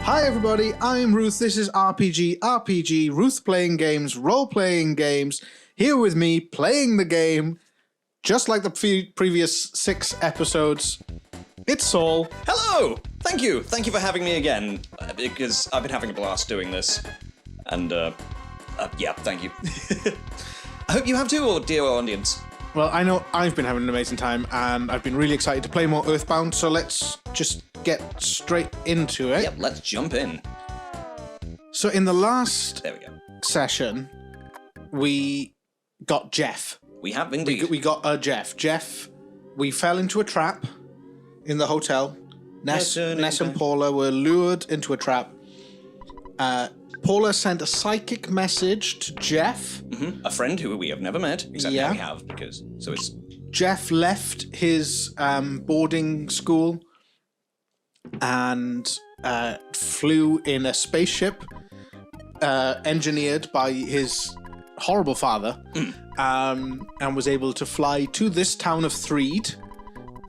Hi everybody, I'm Ruth, this is RPG, Ruth playing games, role-playing games, here with me playing the game, just like the previous 6 episodes, it's Saul. Hello! Thank you for having me again, because I've been having a blast doing this, and yeah, thank you. I hope you have too, dear audience. Well, I know I've been having an amazing time, and I've been really excited to play more EarthBound, so let's just get straight into it. Yep, let's jump in. So in the last There we go. session, we got Jeff. We have indeed. We got Jeff. Jeff, we fell into a trap in the hotel. Ness and Paula were lured into a trap. Paula sent a psychic message to Jeff. A friend who we have never met, except now we have, because, so it's... Jeff left his boarding school and flew in a spaceship engineered by his horrible father and was able to fly to this town of Threed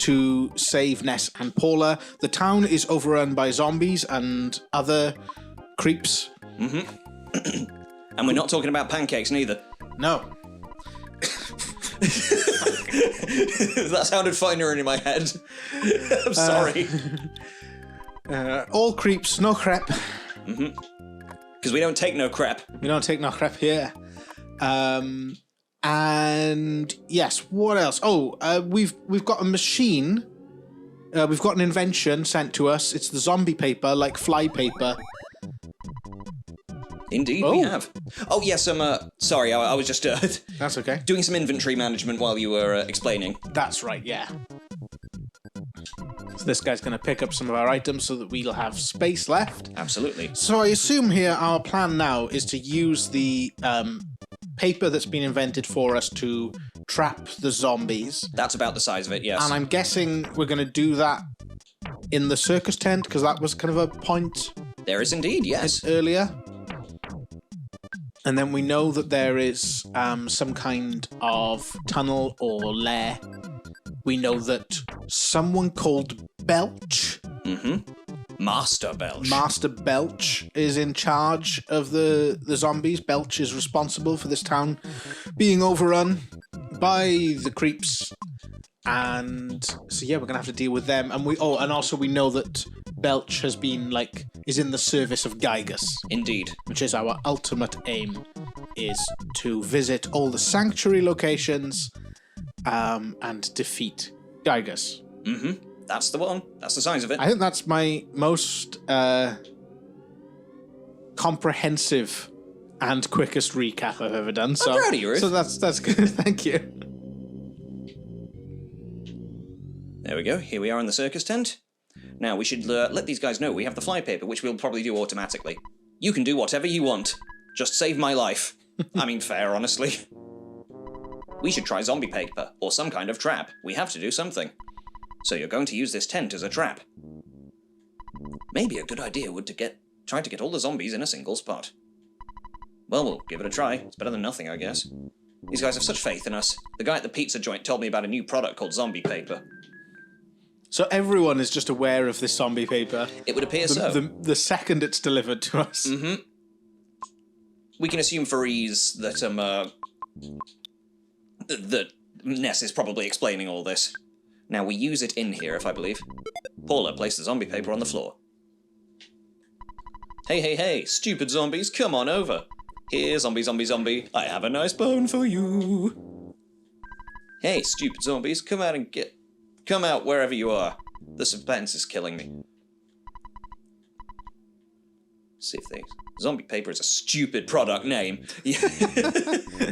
to save Ness and Paula. The town is overrun by zombies and other creeps. And we're not talking about pancakes, neither. No. That sounded finer in my head. I'm sorry. All creeps, no crap. Because we don't take no crap. We don't take no crap here. And yes, what else? Oh, we've got a machine. We've got an invention sent to us. It's the zombie paper, like fly paper. Indeed, we have. Oh, yes, sorry, I was just That's okay. doing some inventory management while you were explaining. That's right, yeah. So this guy's going to pick up some of our items so that we'll have space left. Absolutely. So I assume here our plan now is to use the paper that's been invented for us to trap the zombies. That's about the size of it, yes. And I'm guessing we're going to do that in the circus tent, because that was kind of a point There is indeed, yes. earlier. And then we know that there is some kind of tunnel or lair. We know that someone called Belch, Master Belch. Master Belch, is in charge of the zombies. Belch is responsible for this town being overrun by the creeps. And so yeah, we're gonna have to deal with them. And also we know that Belch has been is in the service of Gygus. Indeed. Which is our ultimate aim, is to visit all the sanctuary locations and defeat Gygus. That's the one. That's the size of it. I think that's my most comprehensive and quickest recap I've ever done. So, I'm proud of you, Ruth. So that's good. Thank you. There we go. Here we are in the circus tent. Now, we should let these guys know we have the flypaper, which we'll probably do automatically. You can do whatever you want. Just save my life. I mean, fair, honestly. We should try zombie paper, or some kind of trap. We have to do something. So you're going to use this tent as a trap. Maybe a good idea would try to get all the zombies in a single spot. Well, we'll give it a try. It's better than nothing, I guess. These guys have such faith in us. The guy at the pizza joint told me about a new product called zombie paper. So everyone is just aware of this zombie paper. It would appear so. The second it's delivered to us. We can assume for ease that that Ness is probably explaining all this. Now we use it in here, if I believe. Paula placed the zombie paper on the floor. Hey, stupid zombies, come on over. Here, zombie, I have a nice bone for you. Hey, stupid zombies, come out wherever you are. The suspense is killing me. See if zombie paper is a stupid product name.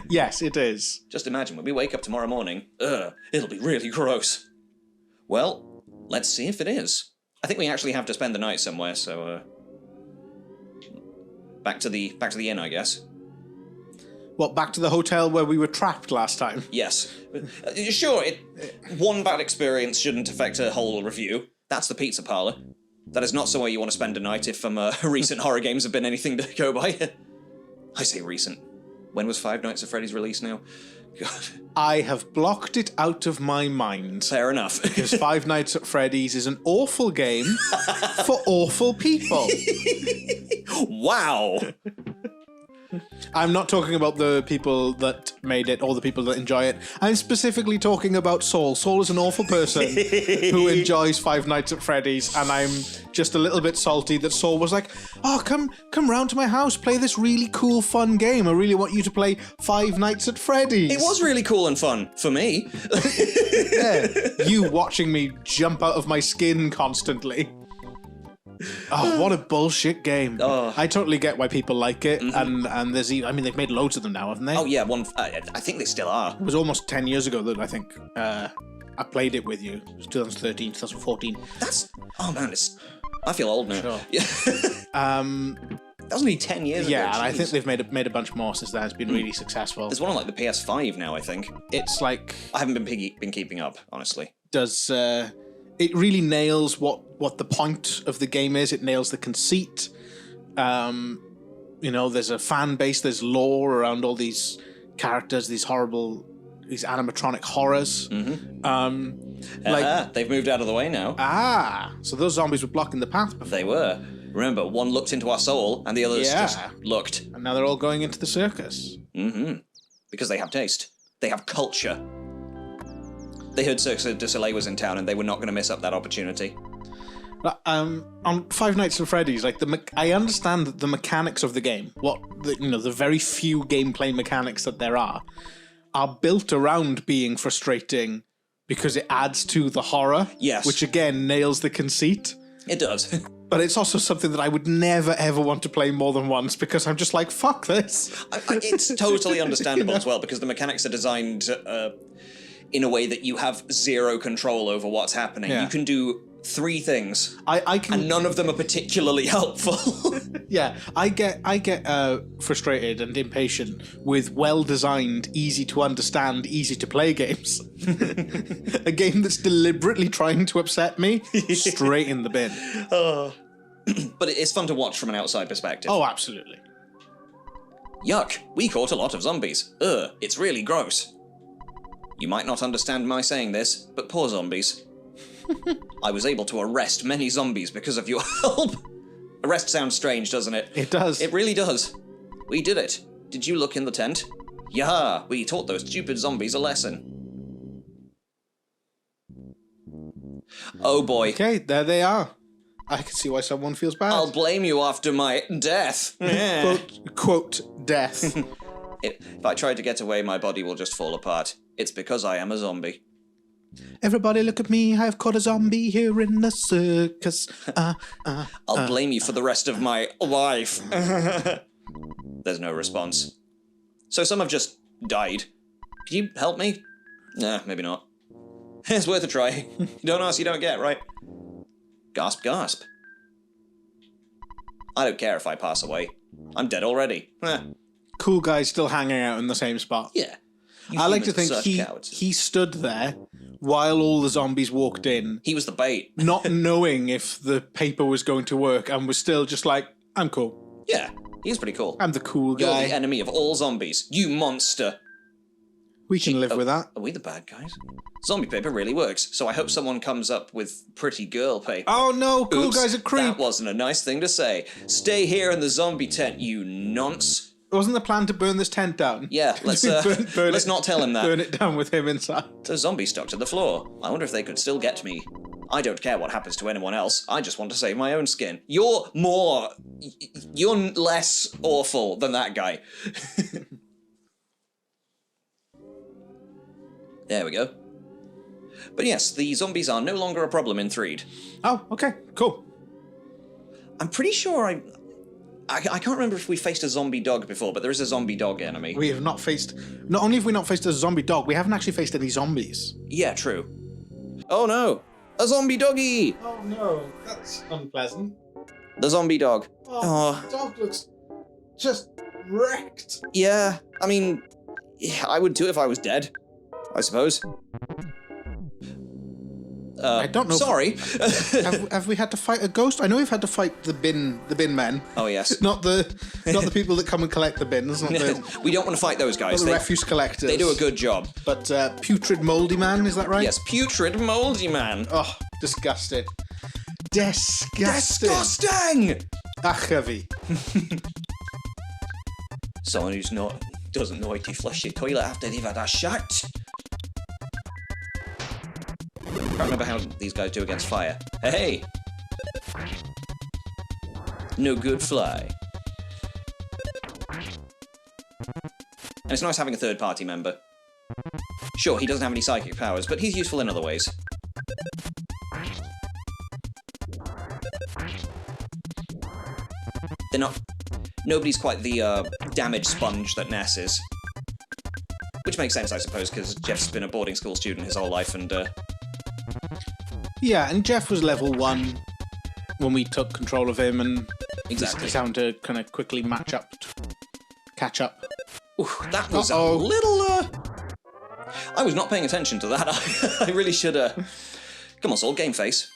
Yes, it is. Just imagine when we wake up tomorrow morning, it'll be really gross. Well, let's see if it is. I think we actually have to spend the night somewhere, so back to the inn, I guess. What, back to the hotel where we were trapped last time? Yes. Sure, one bad experience shouldn't affect a whole review. That's the pizza parlor. That is not somewhere you want to spend a night if recent horror games have been anything to go by. I say recent. When was Five Nights at Freddy's released now? God. I have blocked it out of my mind. Fair enough. Because Five Nights at Freddy's is an awful game for awful people. Wow. I'm not talking about the people that made it or the people that enjoy it. I'm specifically talking about Saul. Saul is an awful person who enjoys Five Nights at Freddy's, and I'm just a little bit salty that Saul was like, oh, come round to my house, play this really cool, fun game. I really want you to play Five Nights at Freddy's. It was really cool and fun for me. Yeah, you watching me jump out of my skin constantly. Oh, what a bullshit game. Oh. I totally get why people like it, and there's, I mean, they've made loads of them now, haven't they? Oh yeah, I think they still are. It was almost 10 years ago that I think I played it with you. It was 2013, 2014. Oh man, I feel old now. Sure. Yeah. That was only 10 years ago. Yeah, and Jeez. I think they've made a bunch more since then. It's been really successful. There's one on like the PS5 now, I think. It's like... I haven't been keeping up, honestly. It really nails what the point of the game is. It nails the conceit. There's a fan base, there's lore around all these characters, these animatronic horrors. They've moved out of the way now. So those zombies were blocking the path before. They were. Remember, one looked into our soul, and the others just looked. And now they're all going into the circus. Because they have taste. They have culture. They heard Cirque du Soleil was in town, and they were not going to miss up that opportunity. On Five Nights at Freddy's, I understand the mechanics of the game. The very few gameplay mechanics that there are built around being frustrating because it adds to the horror. Yes. Which again nails the conceit. It does. But it's also something that I would never ever want to play more than once because I'm just like, fuck this. It's totally understandable as well because the mechanics are designed in a way that you have zero control over what's happening. Yeah. You can do 3 things, I can, and none of them are particularly helpful. Yeah, I get frustrated and impatient with well-designed, easy-to-understand, easy-to-play games. A game that's deliberately trying to upset me, straight in the bin. But it's fun to watch from an outside perspective. Oh, absolutely. Yuck, we caught a lot of zombies. It's really gross. You might not understand my saying this, but poor zombies. I was able to arrest many zombies because of your help. Arrest sounds strange, doesn't it? It does. It really does. We did it. Did you look in the tent? Yeah, we taught those stupid zombies a lesson. Oh boy. Okay, there they are. I can see why someone feels bad. I'll blame you after my death. Quote, death. If I try to get away, my body will just fall apart. It's because I am a zombie. Everybody look at me, I've caught a zombie here in the circus. I'll blame you for the rest of my life. There's no response. So some have just died. Can you help me? Nah, maybe not. It's worth a try. You don't ask, you don't get, right? Gasp, gasp. I don't care if I pass away. I'm dead already. Cool guy still hanging out in the same spot. Yeah. I like to think he stood there while all the zombies walked in. He was the bait. Not knowing if the paper was going to work and was still just like, I'm cool. Yeah, he's pretty cool. I'm the cool guy. You're the enemy of all zombies. You monster. We can live with that. Are we the bad guys? Zombie paper really works, so I hope someone comes up with pretty girl paper. Oh no, cool Oops, guy's a creep. That wasn't a nice thing to say. Stay here in the zombie tent, you nonce. Wasn't the plan to burn this tent down? Yeah, let's let's not tell him that. Burn it down with him inside. The zombie stuck to the floor. I wonder if they could still get me. I don't care what happens to anyone else. I just want to save my own skin. You're less awful than that guy. There we go. But yes, the zombies are no longer a problem in Threed. Oh, okay, cool. I'm pretty sure I can't remember if we faced a zombie dog before, but there is a zombie dog enemy. We have not faced... Not only have we not faced a zombie dog, we haven't actually faced any zombies. Yeah, true. Oh no! A zombie doggy! Oh no, that's unpleasant. The zombie dog. Oh, the dog looks just wrecked. Yeah, I mean, I would too if I was dead, I suppose. I don't know. Sorry. Have we had to fight a ghost? I know we've had to fight the bin men. Oh yes. Not the people that come and collect the bins. Not We don't want to fight those guys. the refuse collectors. They do a good job. But putrid mouldy man, is that right? Yes, putrid moldy man. Oh, disgusting. Disgusting. Disgusting! Achavi. Someone who's doesn't know how to flush your toilet after they've had a shot. I can't remember how these guys do against fire. Hey! No good fly. And it's nice having a third party member. Sure, he doesn't have any psychic powers, but he's useful in other ways. They're not... Nobody's quite the damage sponge that Ness is. Which makes sense, I suppose, because Jeff's been a boarding school student his whole life, and... Yeah, and Jeff was level 1 when we took control of him, and Exactly. he's having to kind of quickly catch up. Ooh, that was a little... I was not paying attention to that. I really should... Come on, Saul, game face.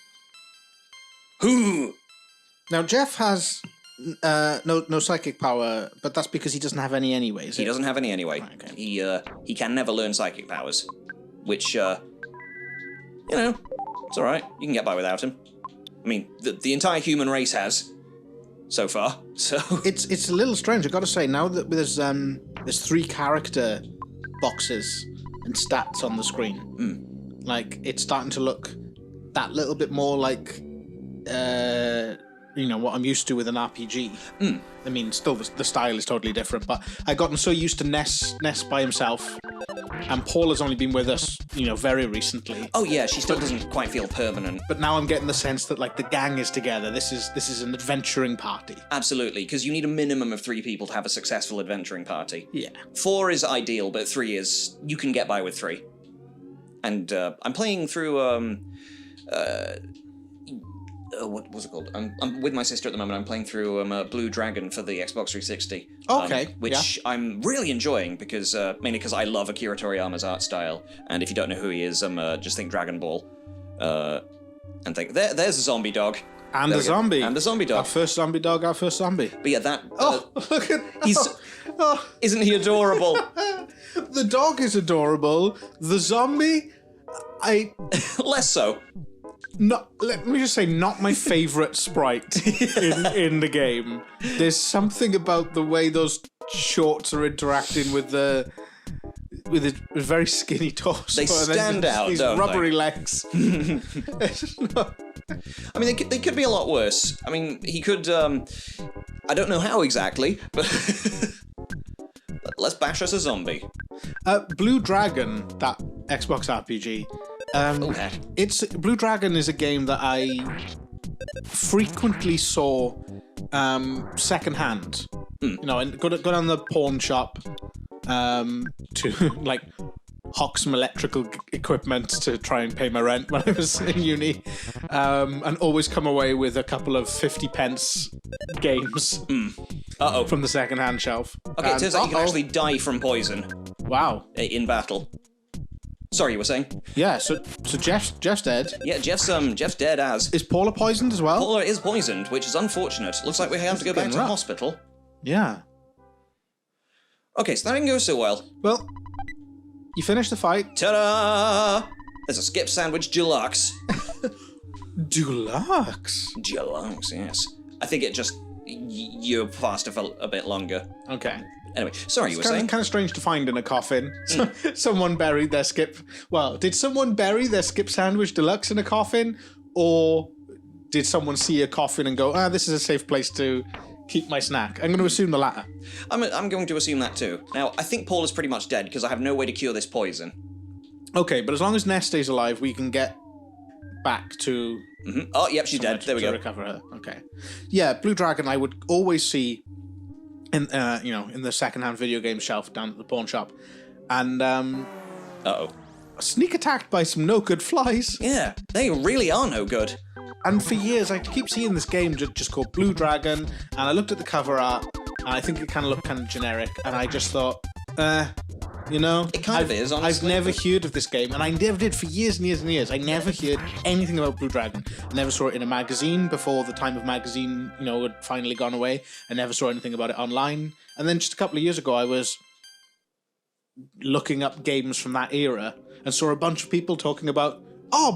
Whoo! Now, Jeff has no psychic power, but that's because he doesn't have any anyway, is He it? doesn't have any anyway. Okay. He can never learn psychic powers, which, you know, it's all right. You can get by without him. I mean, the entire human race has so far. So It's a little strange, I've got to say. Now that there's 3 character boxes and stats on the screen, like it's starting to look that little bit more like what I'm used to with an RPG. I mean, still the style is totally different, but I've gotten so used to Ness by himself, and Paul has only been with us, very recently. oh yeah, she still doesn't quite feel permanent. But now I'm getting the sense that like the gang is together. This is an adventuring party. Absolutely, because you need a minimum of 3 people to have a successful adventuring party. Yeah. 4 is ideal, but 3 is you can get by with 3. And I'm playing through what was it called? I'm with my sister at the moment. I'm playing through Blue Dragon for the Xbox 360. Okay, which I'm really enjoying because mainly because I love Akira Toriyama's art style. And if you don't know who he is, just think Dragon Ball, and think there's a zombie dog. And There a we go. zombie. And a zombie dog. Our first zombie dog, our first zombie. But yeah, that. Oh, look at... Isn't he adorable? The dog is adorable. The zombie, Less so. let me just say, not my favourite sprite in the game. There's something about the way those shorts are interacting with his very skinny torso. They stand out, These don't rubbery they? legs. I mean, they could be a lot worse. I mean, he could. I don't know how exactly, but let's bash us a zombie. Blue Dragon, that Xbox RPG. Blue Dragon is a game that I frequently saw secondhand. And go down the pawn shop to like hawk some electrical equipment to try and pay my rent when I was in uni, and always come away with a couple of 50 pence games from the secondhand shelf. Okay, it turns out you can actually die from poison Wow. in battle. Sorry, you were saying? Yeah, so Jeff's dead. Yeah, Jeff's dead as. Is Paula poisoned as well? Paula is poisoned, which is unfortunate. Looks like we have to go back to the rough. hospital. Yeah. Okay, so that didn't go so well. Well, you finished the fight. Ta-da! There's a skip sandwich deluxe. Deluxe. Deluxe, yes. I think it just... you faster for a bit longer. Okay. Anyway, sorry, you were saying? Kind of strange to find in a coffin. Someone buried their skip... Well, did someone bury their skip sandwich deluxe in a coffin? Or did someone see a coffin and go, this is a safe place to keep my snack? I'm going to assume the latter. I'm going to assume that too. Now, I think Paul is pretty much dead because I have no way to cure this poison. Okay, but as long as Ness stays alive, we can get back to... Mm-hmm. Oh, yep, she's dead. There we go. Recover her. Okay. Yeah, Blue Dragon I would always see in the secondhand video game shelf down at the pawn shop. And Uh-oh. sneak attacked by some no good flies. Yeah, they really are no good. And for years I keep seeing this game just called Blue Dragon, and I looked at the cover art and I think it kind of looked kind of generic, and I just thought, You know? It kind of is, honestly. I've never heard of this game, and I never did for years and years and years. I never heard anything about Blue Dragon. I never saw it in a magazine before the time of magazine, had finally gone away. I never saw anything about it online. And then just a couple of years ago, I was looking up games from that era and saw a bunch of people talking about,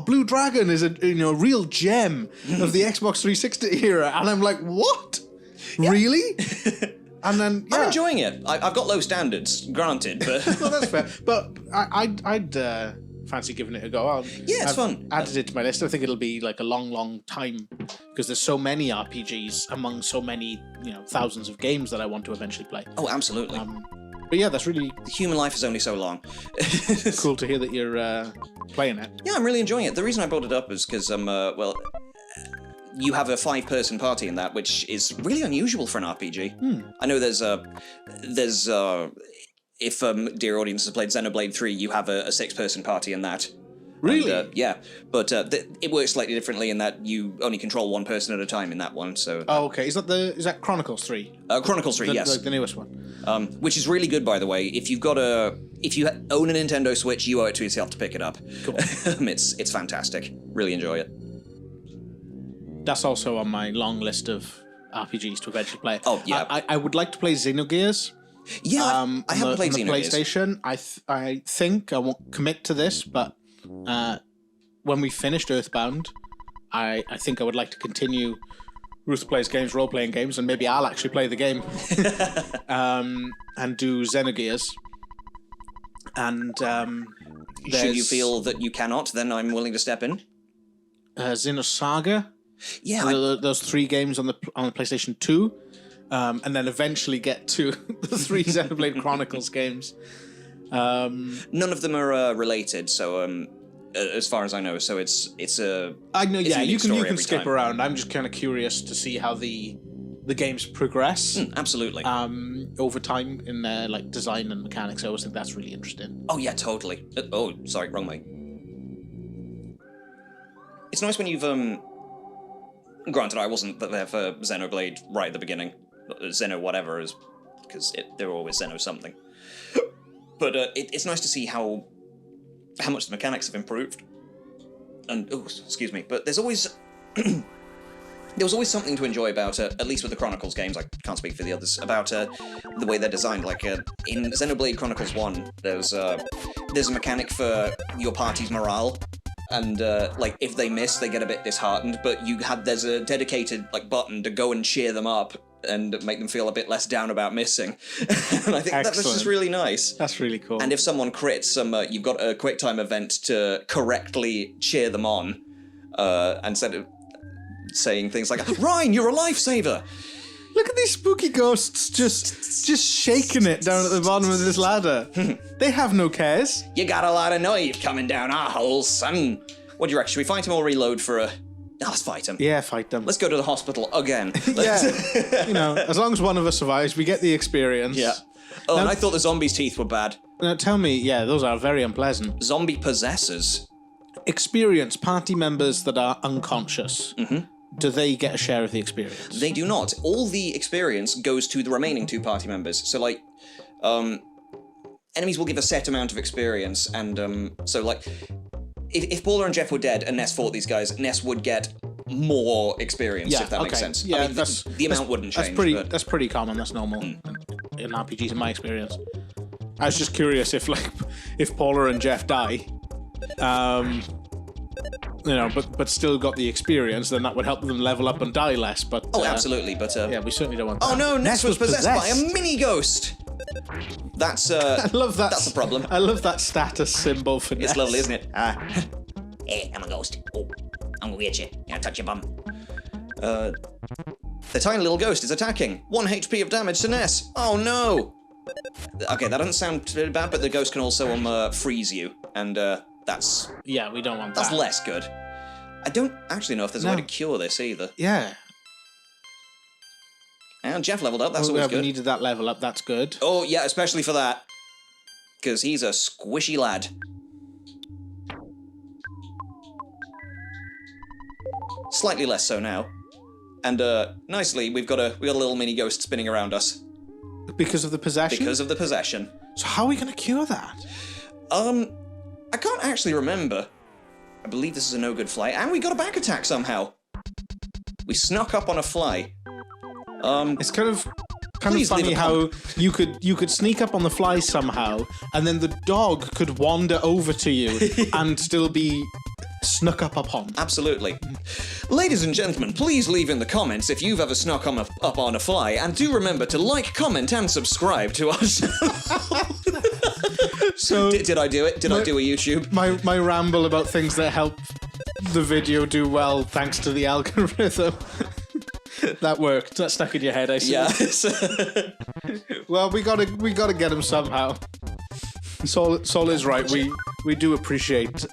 Blue Dragon is a real gem of the Xbox 360 era. And I'm like, what? Yeah. Really? And then I'm enjoying it. I've got low standards, granted, but well, that's fair. But I'd fancy giving it a go. It's fun. Added it to my list. I think it'll be like a long, long time because there's so many RPGs among so many thousands of games that I want to eventually play. Oh, absolutely. But yeah, that's really the human life is only so long. Cool to hear that you're playing it. Yeah, I'm really enjoying it. The reason I brought it up is because you have a 5-person party in that, which is really unusual for an RPG. I know there's if dear audience has played Xenoblade 3, you have a 6-person party in that. Really? And, yeah, but it works slightly differently in that you only control one person at a time in that one. So. Oh, okay. Is that Chronicles 3? Chronicles 3, yes. The newest one. Which is really good, by the way. If you own a Nintendo Switch, you owe it to yourself to pick it up. Cool. It's fantastic. Really enjoy it. That's also on my long list of RPGs to eventually play. Oh yeah. I would like to play Xenogears. Yeah, I haven't played Xenogears. PlayStation. I think I won't commit to this, but when we finished EarthBound, I think I would like to continue Ruth Plays Games, role-playing games, and maybe I'll actually play the game and do Xenogears. And should you feel that you cannot, then I'm willing to step in. Xenosaga. Yeah, those 3 games on the PlayStation 2, and then eventually get to the 3 Xenoblade Chronicles games. None of them are related, so as far as I know, so it's a. I know, yeah, you can skip time. around. I'm just kind of curious to see how the games progress. Absolutely. Over time in their design and mechanics. I always think that's really interesting. Oh yeah, totally. Sorry, wrong way. It's nice when you've Granted, I wasn't there for Xenoblade right at the beginning. Xeno whatever is because they're always Xeno something. But it's nice to see how much the mechanics have improved. And excuse me, but there's always there was always something to enjoy about at least with the Chronicles games. I can't speak for the others about the way they're designed. Like in Xenoblade Chronicles 1, there's a mechanic for your party's morale. And if they miss, they get a bit disheartened. But there's a dedicated button to go and cheer them up and make them feel a bit less down about missing. And I think that's just really nice. That's really cool. And if someone crits, you've got a quick time event to correctly cheer them on, instead of saying things like, "Ryan, you're a lifesaver." Look at these spooky ghosts just shaking it down at the bottom of this ladder. They have no cares. You got a lot of nerve coming down our hole, son. What do you reckon? Should we fight him or reload for a... let's fight him. Yeah, fight them. Let's go to the hospital again. Yeah, as long as one of us survives, we get the experience. Yeah. Oh, now, and I thought the zombies' teeth were bad. Now tell me, those are very unpleasant. Zombie possessors. Experience party members that are unconscious. Mm-hmm. Do they get a share of the experience? They do not. All the experience goes to the remaining 2 party members. So, enemies will give a set amount of experience, and, if Paula and Jeff were dead and Ness fought these guys, Ness would get more experience, if that makes sense. Yeah, the amount wouldn't change. That's pretty common, that's normal in RPGs, in my experience. I was just curious if Paula and Jeff die, but still got the experience, then that would help them level up and die less. But absolutely. But we certainly don't want that. Oh no, Ness was possessed by a mini ghost. That's I love that. That's a problem. I love that status symbol for Ness. It's lovely, isn't it? Hey, I'm a ghost. Oh, I'm gonna get you. Touch your bum. The tiny little ghost is attacking. 1 HP of damage to Ness. Oh no. Okay, that doesn't sound too bad, but the ghost can also freeze you, and that's... Yeah, we don't want that. That's less good. I don't actually know if there's a way to cure this either. Yeah. And Jeff leveled up, that's always good. We needed that level up, that's good. Oh, yeah, especially for that. Because he's a squishy lad. Slightly less so now. And nicely, we've got a little mini ghost spinning around us. Because of the possession? Because of the possession. So how are we going to cure that? I can't actually remember. I believe this is a no good fly, and we got a back attack somehow. We snuck up on a fly. It's kind of funny how you could sneak up on the fly somehow, and then the dog could wander over to you and still be snuck up upon. Absolutely. Ladies and gentlemen, please leave in the comments if you've ever snuck up on a fly, and do remember to like, comment, and subscribe to us. So did I do it? Did I do a YouTube? My ramble about things that help the video do well thanks to the algorithm. That worked. That stuck in your head, I see. Yes. Well, we gotta get him somehow. Sol is right. We do appreciate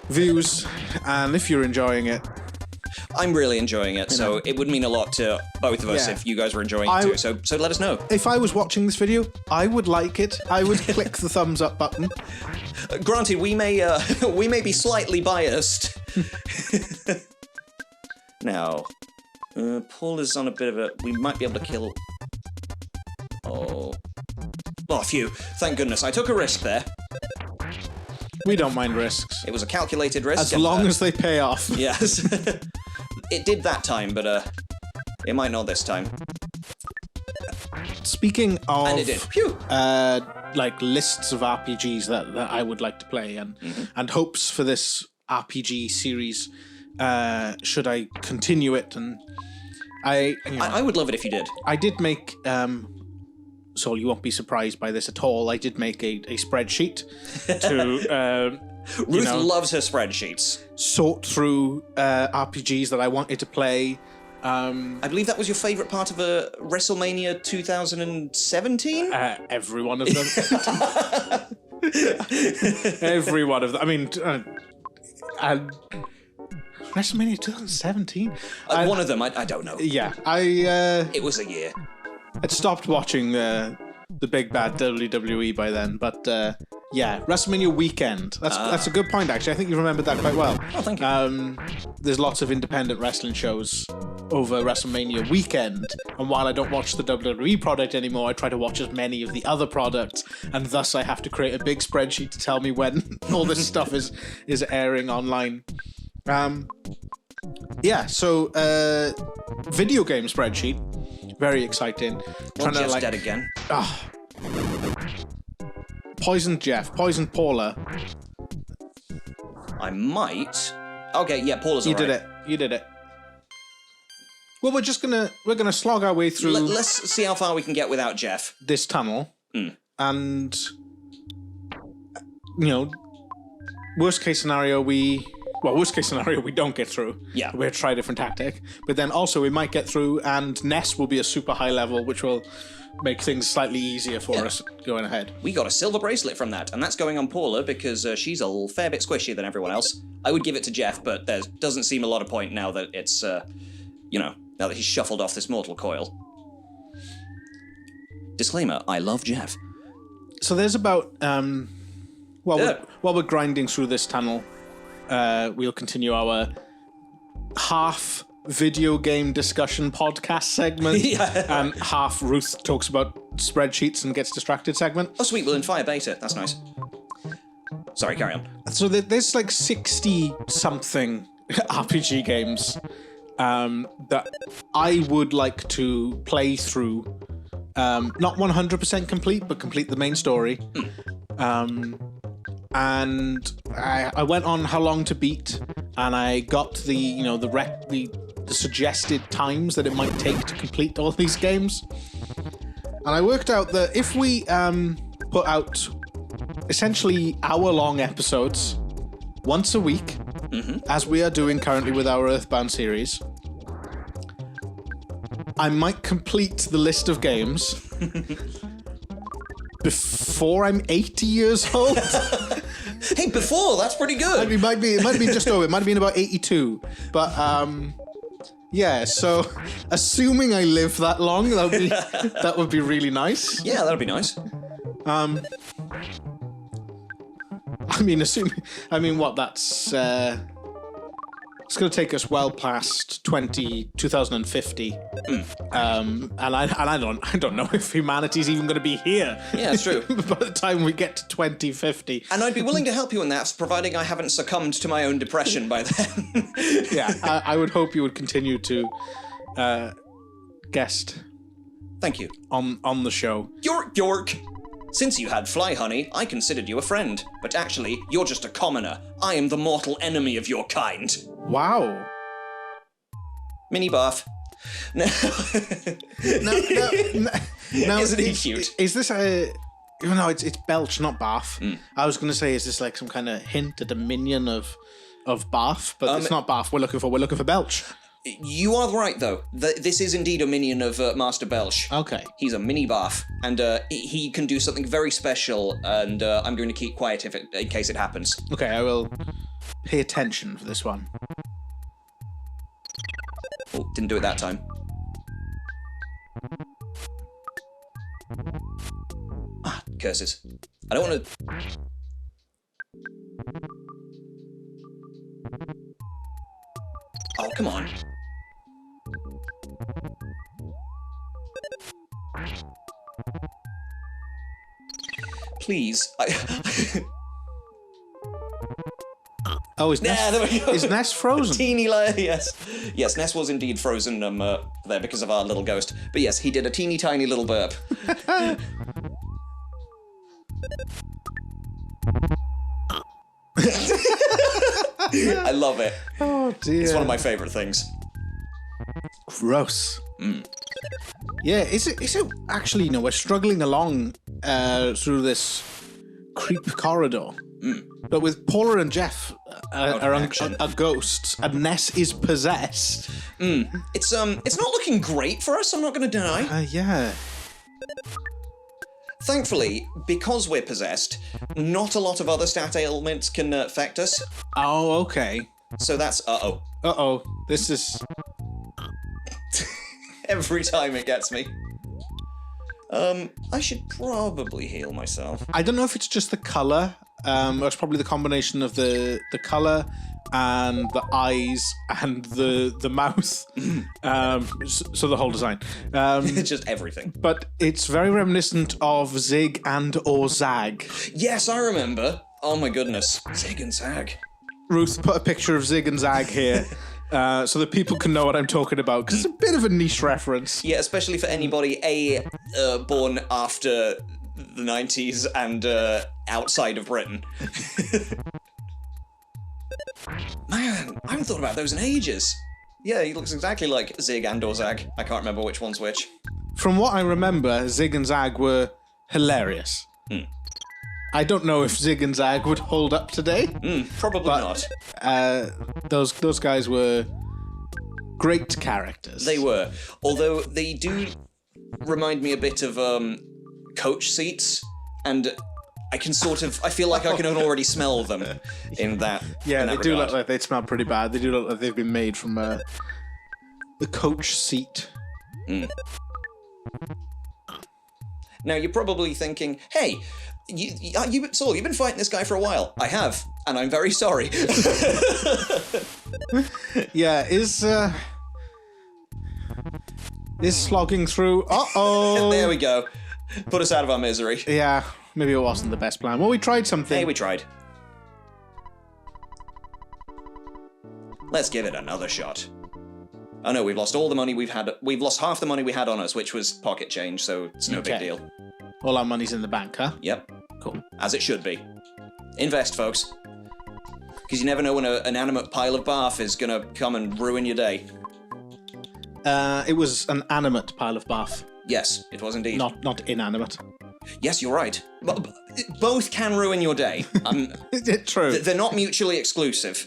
views, and if you're enjoying it, I'm really enjoying it, so it would mean a lot to both of us if you guys were enjoying it too. So let us know. If I was watching this video, I would like it. I would click the thumbs up button. Granted, we may be slightly biased. Now, Paul is on a bit of a... We might be able to kill... Oh, phew. Thank goodness. I took a risk there. We don't mind risks. It was a calculated risk. As long as they pay off. Yes. It did that time, but it might not this time. Speaking of... And it did. Phew. Like lists of RPGs that I would like to play and hopes for this RPG series, should I continue it, and I would love it if you did. I did make Sol, you won't be surprised by this at all. I did make a spreadsheet to Ruth loves her spreadsheets. Sort through RPGs that I wanted to play. I believe that was your favourite part of WrestleMania 2017? Every one of them. Every one of them. I mean, WrestleMania 2017? One of them, I don't know. Yeah, it was a year. I'd stopped watching the big bad WWE by then, but yeah, WrestleMania weekend. That's a good point, actually. I think you remembered that quite well. Oh, thank you. There's lots of independent wrestling shows over WrestleMania weekend, and while I don't watch the WWE product anymore, I try to watch as many of the other products, and thus I have to create a big spreadsheet to tell me when all this stuff is airing online. Yeah, so video game spreadsheet. Very exciting. Well, Jeff's dead again. Poisoned Jeff. Poisoned Paula. I might. Okay, yeah, Paula's alright. You did it. Well, we're gonna slog our way through. Let's see how far we can get without Jeff. This tunnel, and worst case scenario we don't get through. Yeah. We'll try a different tactic. But then also we might get through, and Ness will be a super high level, which will make things slightly easier for us going ahead. We got a silver bracelet from that, and that's going on Paula because she's a fair bit squishier than everyone else. I would give it to Jeff, but there doesn't seem a lot of point now that it's, now that he's shuffled off this mortal coil. Disclaimer, I love Jeff. So there's about, while we're grinding through this tunnel, we'll continue our half video game discussion podcast segment, and half Ruth talks about spreadsheets and gets distracted segment. Oh, sweet. We'll in fire beta. That's nice. Sorry, carry on. So there's like 60-something RPG games that I would like to play through. Not 100% complete, but complete the main story. And I went on How Long to Beat, and I got the suggested times that it might take to complete all these games. And I worked out that if we put out essentially hour-long episodes once a week, as we are doing currently with our EarthBound series, I might complete the list of games before I'm 80 years old. Hey, before, that's pretty good. It might be just over. It might have been about 82. But yeah, so assuming I live that long, that would be really nice. Yeah, that would be nice. What, that's it's going to take us well past 2050. And I don't know if humanity's even going to be here. Yeah, it's true. By the time we get to 2050. And I'd be willing to help you in that, providing I haven't succumbed to my own depression by then. Yeah, I would hope you would continue to guest Thank you. on the show. York! Since you had fly honey, I considered you a friend. But actually, you're just a commoner. I am the mortal enemy of your kind. Wow. Mini Barf. No. No, Isn't he cute? Is this a... No, it's Belch, not Barf. I was going to say, is this like some kind of hint at a minion of Barf? But it's not Barf we're looking for Belch. You are right, though. This is indeed a minion of Master Belch. Okay. He's a mini Barf, and he can do something very special, and I'm going to keep quiet in case it happens. Okay, I will pay attention for this one. Oh, didn't do it that time. Ah, curses. I don't want to... Oh, come on. Please. Oh, is Ness, there we go. Is Ness frozen? Teeny layer, yes. Yes, Ness was indeed frozen there because of our little ghost. But yes, he did a teeny tiny little burp. I love it. Oh, dear. It's one of my favourite things. Gross. Yeah, is it actually, we're struggling along through this creep corridor. But with Paula and Jeff are ghosts, and Ness is possessed. It's not looking great for us, I'm not going to deny. Yeah. Thankfully, because we're possessed, not a lot of other stat ailments can affect us. Oh, okay. So that's uh-oh. Uh-oh. This is... Every time it gets me. I should probably heal myself. I don't know if it's just the colour. It's probably the combination of the colour and the eyes and the mouth. So the whole design. It's just everything. But it's very reminiscent of Zig and or Zag. Yes, I remember. Oh my goodness. Zig and Zag. Ruth put a picture of Zig and Zag here. So that people can know what I'm talking about, because it's a bit of a niche reference. Yeah, especially for anybody, born after the 90s and outside of Britain. Man, I haven't thought about those in ages. Yeah, he looks exactly like Zig and or Zag. I can't remember which one's which. From what I remember, Zig and Zag were hilarious. I don't know if Zig and Zag would hold up today. Probably not. Those guys were great characters. They were. Although they do remind me a bit of coach seats, and I feel like I can already smell them in that. Yeah, in that they do regard. look like they smell pretty bad. They do look like they've been made from the coach seat. Now you're probably thinking, hey, Saul, you've been fighting this guy for a while. I have, and I'm very sorry. Yeah, is slogging through. Uh-oh. There we go. Put us out of our misery. Yeah, maybe it wasn't the best plan. Well, we tried something. Hey, we tried. Let's give it another shot. Oh no, we've lost all the money we've had. We've lost half the money we had on us, which was pocket change, so it's no big deal. All our money's in the bank, huh? Yep. Cool. As it should be. Invest, folks. Because you never know when an inanimate pile of barf is going to come and ruin your day. It was an animate pile of barf. Yes, it was indeed. Not inanimate. Yes, you're right. Both can ruin your day. True. They're not mutually exclusive.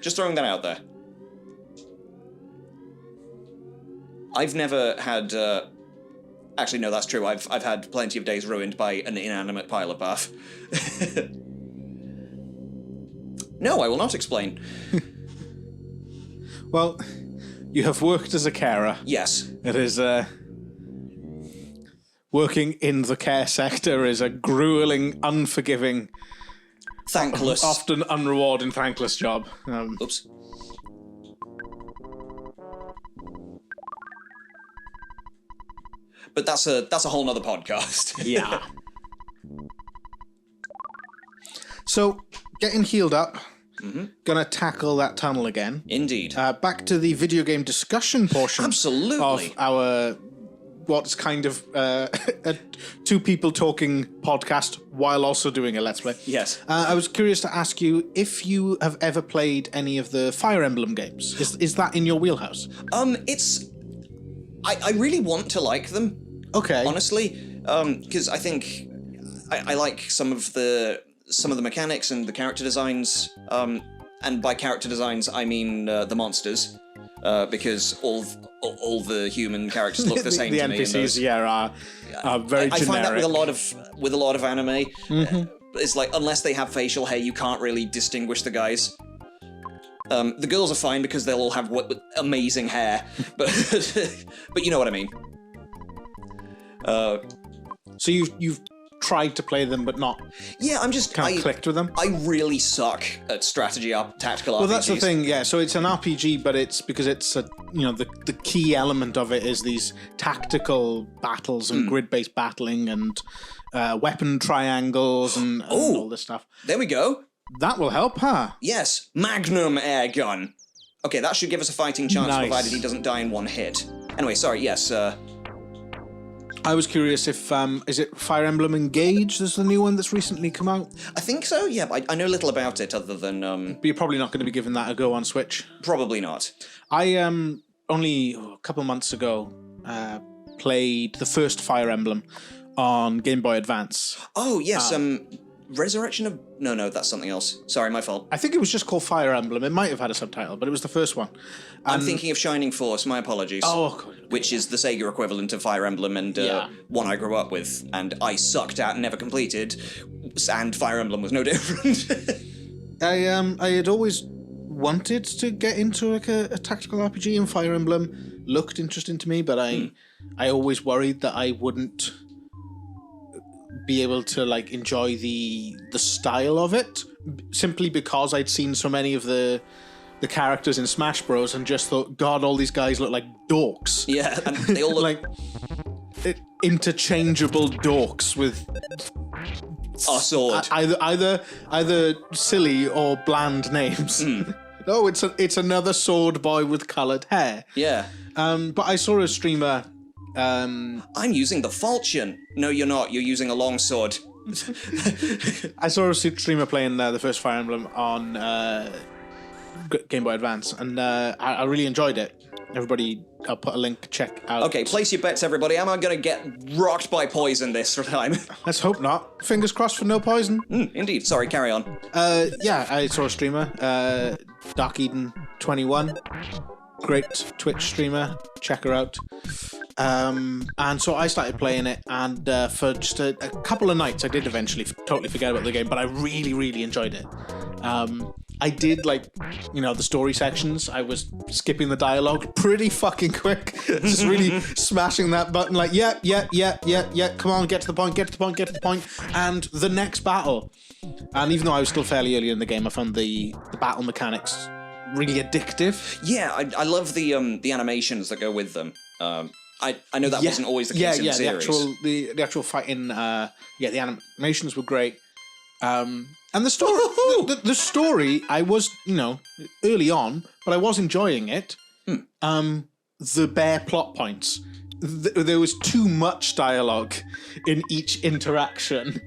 Just throwing that out there. I've never had... Actually, no, that's true. I've had plenty of days ruined by an inanimate pile of barf. No, I will not explain. Well, you have worked as a carer. Yes. It is, working in the care sector is a grueling, unforgiving, Thankless. often unrewarding, thankless job. Oops. But that's a whole nother podcast. Yeah. So, getting healed up, gonna tackle that tunnel again. Indeed. Back to the video game discussion portion Absolutely. of our what's kind of a two people talking podcast while also doing a Let's Play. Yes. I was curious to ask you if you have ever played any of the Fire Emblem games. Is that in your wheelhouse? It's... I really want to like them. Okay. Honestly, because I think I like some of the mechanics and the character designs. And by character designs, I mean the monsters, because all the human characters look the same the to me. NPCs, are very generic. I find that with a lot of anime, it's like unless they have facial hair, you can't really distinguish the guys. The girls are fine because they'll all have amazing hair, but but you know what I mean. So you've tried to play them, but not. Yeah, I'm just kind of clicked with them. I really suck at tactical RPGs. Well, that's the thing. Yeah, so it's an RPG, but it's because it's the key element of it is these tactical battles and grid-based battling and weapon triangles and all this stuff. There we go. That will help, huh? Yes, Magnum air gun. Okay, that should give us a fighting chance, provided he doesn't die in one hit. Anyway, sorry. Yes. I was curious if, is it Fire Emblem Engage? There's the new one that's recently come out. I think so, yeah. I know little about it other than... But you're probably not going to be giving that a go on Switch. Probably not. I only a couple months ago played the first Fire Emblem on Game Boy Advance. Oh, yes, Resurrection of... No, that's something else. Sorry, my fault. I think it was just called Fire Emblem. It might have had a subtitle, but it was the first one. I'm thinking of Shining Force, my apologies. Oh, okay. Which is the Sega equivalent of Fire Emblem and one I grew up with, and I sucked at and never completed, and Fire Emblem was no different. I had always wanted to get into like a tactical RPG, and Fire Emblem looked interesting to me, but I always worried that I wouldn't be able to like enjoy the style of it, simply because I'd seen so many of the characters in Smash Bros and just thought, God, all these guys look like dorks. Yeah, and they all look like interchangeable dorks with a sword. Either silly or bland names. Oh, it's another sword boy with coloured hair. Yeah. But I saw a streamer. I'm using the falchion. No, you're not. You're using a longsword. I saw a streamer playing the first Fire Emblem on Game Boy Advance, and I really enjoyed it. Everybody, I'll put a link, check out. Okay, place your bets, everybody. Am I going to get rocked by poison this time? Let's hope not. Fingers crossed for no poison. Indeed. Sorry, carry on. Yeah, I saw a streamer, Dark Eden 21. Great Twitch streamer. Check her out. And so I started playing it, and for just a couple of nights, I did eventually totally forget about the game, but I really, really enjoyed it. I did, like, the story sections. I was skipping the dialogue pretty fucking quick. Just really smashing that button, like, yeah, come on, get to the point. And the next battle. And even though I was still fairly early in the game, I found the battle mechanics really addictive. Yeah, I love the animations that go with them. I know that wasn't always the case in the series. The actual fighting, the animations were great. And the story, the story, I was, early on, but I was enjoying it. The bare plot points. There was too much dialogue in each interaction.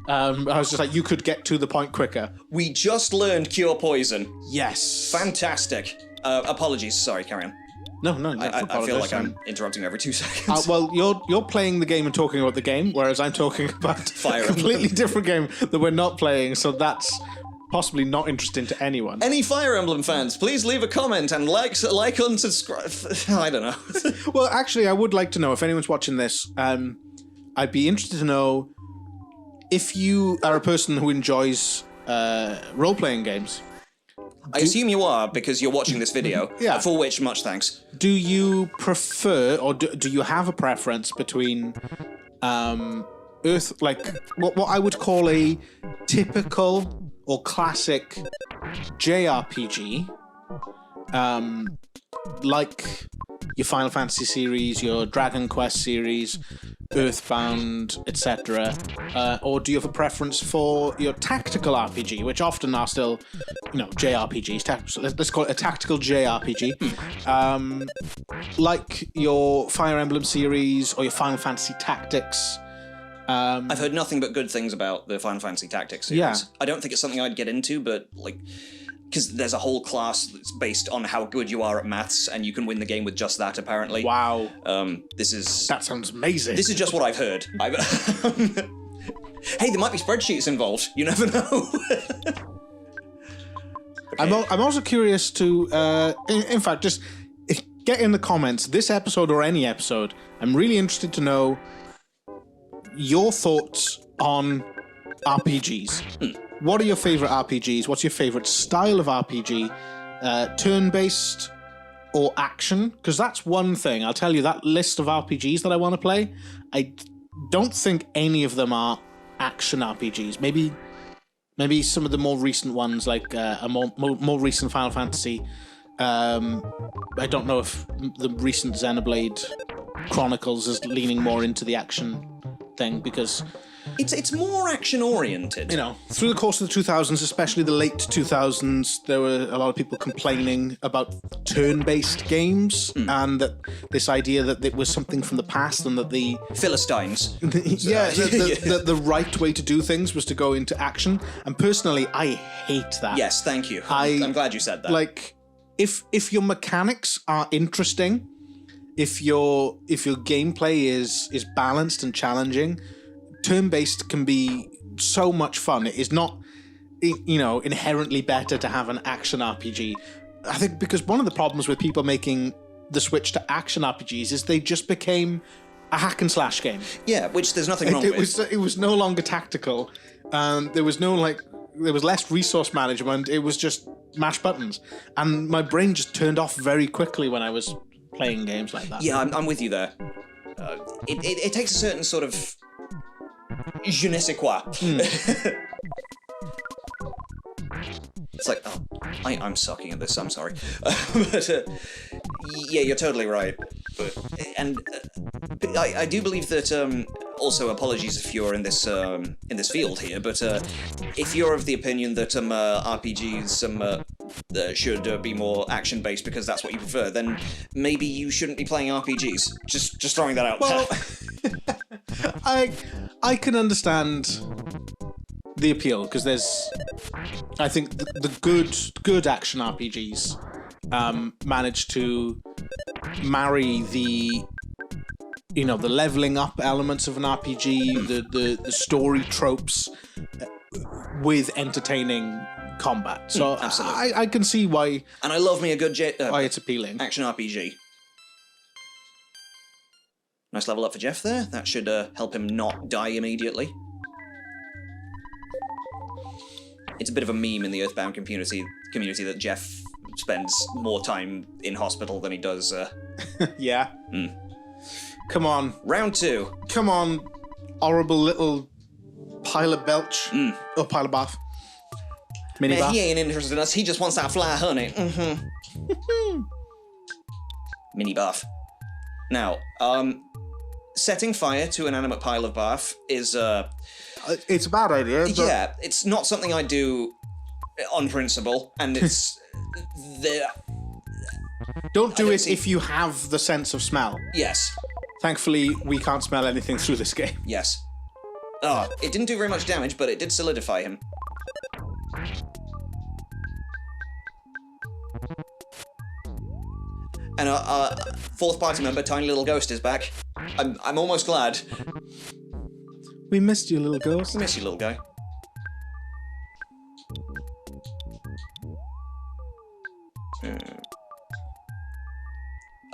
I was just like, you could get to the point quicker. We just learned cure poison. Yes. Fantastic. Apologies. Sorry, carry on. No. I feel like I'm interrupting every 2 seconds. Well, you're playing the game and talking about the game, whereas I'm talking about Fire a completely different game that we're not playing, so that's possibly not interesting to anyone. Any Fire Emblem fans, please leave a comment and like, unsubscribe. I don't know. Well, actually, I would like to know, if anyone's watching this, I'd be interested to know if you are a person who enjoys role-playing games. I assume you are, because you're watching this video. Yeah. For which, much thanks. Do you prefer, or do you have a preference between what I would call a typical or classic JRPG, like your Final Fantasy series, your Dragon Quest series, EarthBound, etc.? Or do you have a preference for your tactical RPG, which often are still, JRPGs? Let's call it a tactical JRPG. Like your Fire Emblem series or your Final Fantasy Tactics. I've heard nothing but good things about the Final Fantasy Tactics series. Yeah. I don't think it's something I'd get into, but because there's a whole class that's based on how good you are at maths, and you can win the game with just that, apparently. Wow. That sounds amazing. This is just what I've heard. Hey, there might be spreadsheets involved. You never know. Okay. I'm also curious to, in fact, just get in the comments, this episode or any episode. I'm really interested to know your thoughts on RPGs. What are your favorite RPGs? What's your favorite style of RPG? Turn-based or action? Because that's one thing. I'll tell you, that list of RPGs that I want to play, I don't think any of them are action RPGs. Maybe some of the more recent ones, like a more recent Final Fantasy. I don't know if the recent Xenoblade Chronicles is leaning more into the action thing, because it's more action oriented. Through the course of the 2000s, especially the late 2000s, there were a lot of people complaining about turn-based games and that this idea that it was something from the past and that the Philistines. the right way to do things was to go into action. And personally, I hate that. Yes, thank you. I'm glad you said that. Like, if your mechanics are interesting, if your gameplay is balanced and challenging, turn-based can be so much fun. It is not, inherently better to have an action RPG. I think because one of the problems with people making the switch to action RPGs is they just became a hack and slash game. Yeah, which there's nothing wrong with. It was no longer tactical. There was less resource management. It was just mash buttons. And my brain just turned off very quickly when I was playing games like that. Yeah, I'm with you there. It takes a certain sort of je ne sais quoi. It's like, I'm sucking at this, I'm sorry. But yeah, you're totally right. But I do believe that, also apologies if you're in this field here, but if you're of the opinion that RPGs should be more action-based because that's what you prefer, then maybe you shouldn't be playing RPGs. Just throwing that out there. I can understand the appeal, because I think the good action RPGs manage to marry the leveling up elements of an RPG, the story tropes with entertaining combat. So absolutely. I can see why. And I love me a good why it's appealing. Action RPG. Nice level up for Jeff there. That should help him not die immediately. It's a bit of a meme in the EarthBound community that Jeff spends more time in hospital than he does. Yeah. Come on. Round 2. Come on, horrible little pile of belch. Or pile of bath. Mini bath. He ain't interested in us. He just wants that fly honey. Mini bath. Now, setting fire to an animate pile of bath is it's a bad idea. But... Yeah, it's not something I do on principle, and it's Don't do it if you have the sense of smell. Yes. Thankfully, we can't smell anything through this game. Yes. It didn't do very much damage, but it did solidify him. And fourth party member, Tiny Little Ghost, is back. I'm almost glad. We missed you, little ghost. Miss you, little guy.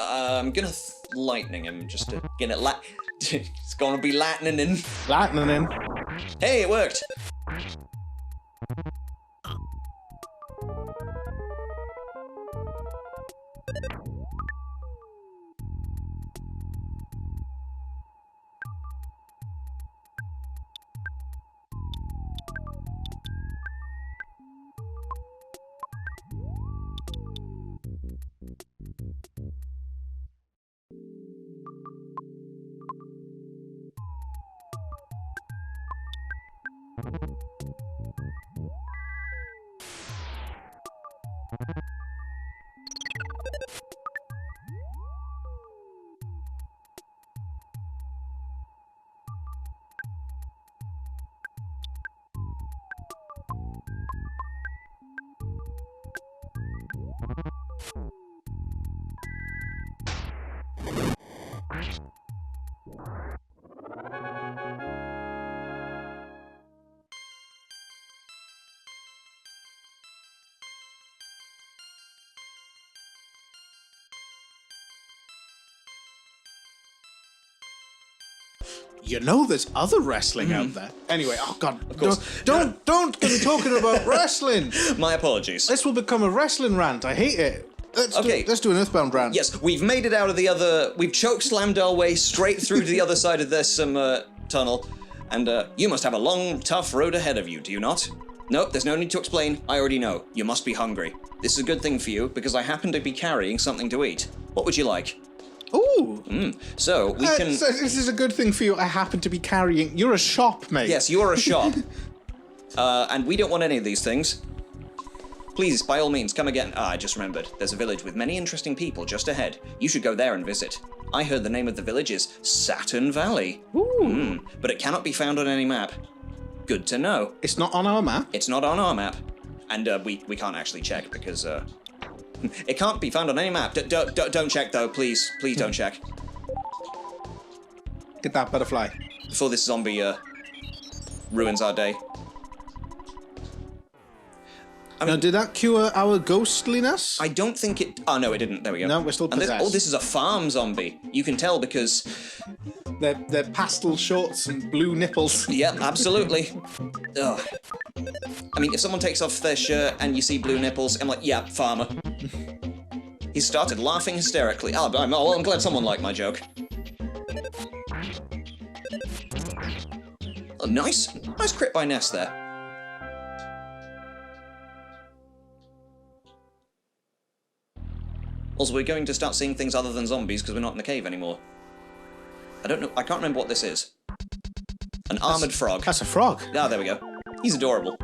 I'm gonna lightning him just to get it it's gonna be lightning. Lightning. Hey, it worked. You know there's other wrestling out there. Anyway, oh god, don't get me talking about wrestling. My apologies. This will become a wrestling rant. I hate it. Let's do an EarthBound rant. Yes, we've made it out of the other... We've choke-slammed our way straight through to the other side of this tunnel. And you must have a long, tough road ahead of you, do you not? Nope, there's no need to explain. I already know. You must be hungry. This is a good thing for you, because I happen to be carrying something to eat. What would you like? Ooh. So, we can... So this is a good thing for you. I happen to be carrying... You're a shop, mate. Yes, you're a shop. And we don't want any of these things. Please, by all means, come again. Ah, I just remembered. There's a village with many interesting people just ahead. You should go there and visit. I heard the name of the village is Saturn Valley. Ooh. But it cannot be found on any map. Good to know. It's not on our map? It's not on our map. And we can't actually check because... it can't be found on any map. Don't check, though, please. Please don't check. Get that butterfly. Before this zombie ruins our day. I mean, now, did that cure our ghostliness? I don't think it... Oh, no, it didn't. There we go. No, we're still possessed. Oh, this is a farm zombie. You can tell because... They're pastel shorts and blue nipples. Yep, absolutely. Ugh. I mean, if someone takes off their shirt and you see blue nipples, I'm like, yeah, farmer. He started laughing hysterically. Oh, I'm glad someone liked my joke. Oh, nice crit by Ness there. Also, we're going to start seeing things other than zombies because we're not in the cave anymore. I don't know. I can't remember what this is. An armored frog. That's a frog. Ah, there we go. He's adorable.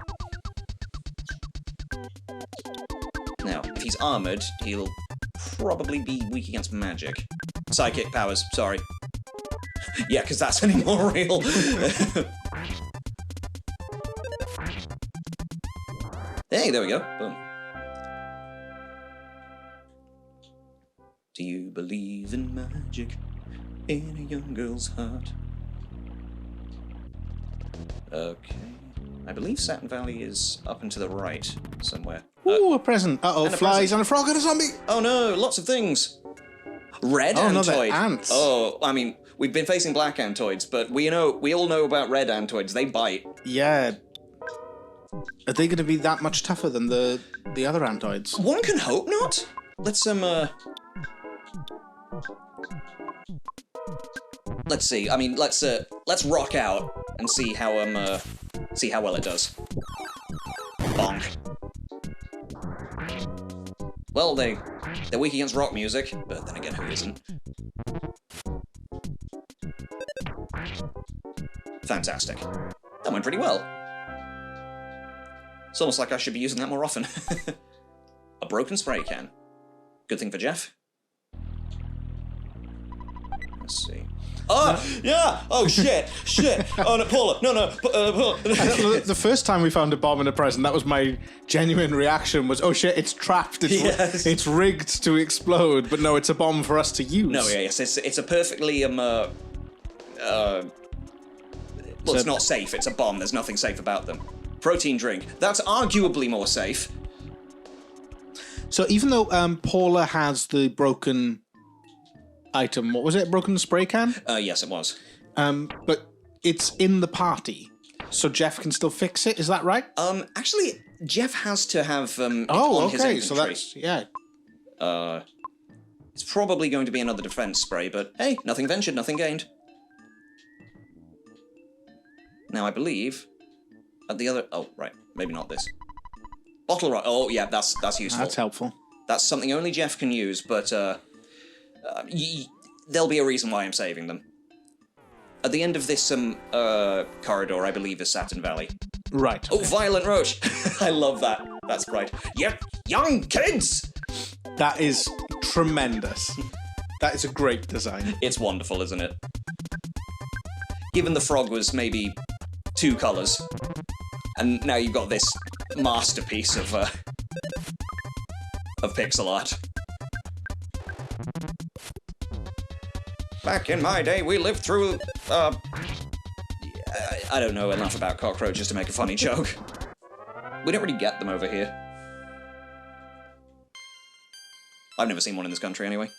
Now, if he's armored, he'll probably be weak against magic. Psychic powers, sorry. Yeah, because that's any more real. Hey, there we go. Boom. Do you believe in magic in a young girl's heart? Okay. I believe Saturn Valley is up and to the right somewhere. Ooh, a present. Uh-oh, and a flies present. and a frog and a zombie. Oh no, lots of things. Red Oh, no, antoid. they're ants. Oh, I mean, we've been facing black antoids, but we all know about red antoids. They bite. Yeah. Are they going to be that much tougher than the other antoids? One can hope not. Let's let's see. I mean, let's rock out and see how well it does. Bonk. Well, they're weak against rock music, but then again, who isn't? Fantastic. That went pretty well. It's almost like I should be using that more often. A broken spray can. Good thing for Jeff. Let's see. Oh, no. Yeah! Oh, shit! Oh, no, Paula! No, Paula! The first time we found a bomb in a present, that was my genuine reaction was, oh shit, it's trapped, it's rigged to explode, but no, it's a bomb for us to use. No, yes, it's a perfectly, well, it's not safe, it's a bomb, there's nothing safe about them. Protein drink, that's arguably more safe. So even though Paula has the broken item, what was it? Broken spray can? Yes, it was. But it's in the party, so Jeff can still fix it. Is that right? Actually, Jeff has to have it on his okay. inventory. So that's It's probably going to be another defense spray, but hey, nothing ventured, nothing gained. Now I believe at the other. Oh, right, maybe not this. Bottle rock. Oh, yeah, that's useful. That's helpful. That's something only Jeff can use, but there'll be a reason why I'm saving them. At the end of this corridor, I believe, is Saturn Valley. Right. Oh, Violent Roach! I love that. That's right. Yep, young kids! That is tremendous. That is a great design. It's wonderful, isn't it? Given the frog was maybe 2 colours, and now you've got this masterpiece of pixel art. Back in my day, we lived through, I don't know enough about cockroaches to make a funny joke. We don't really get them over here. I've never seen one in this country, anyway.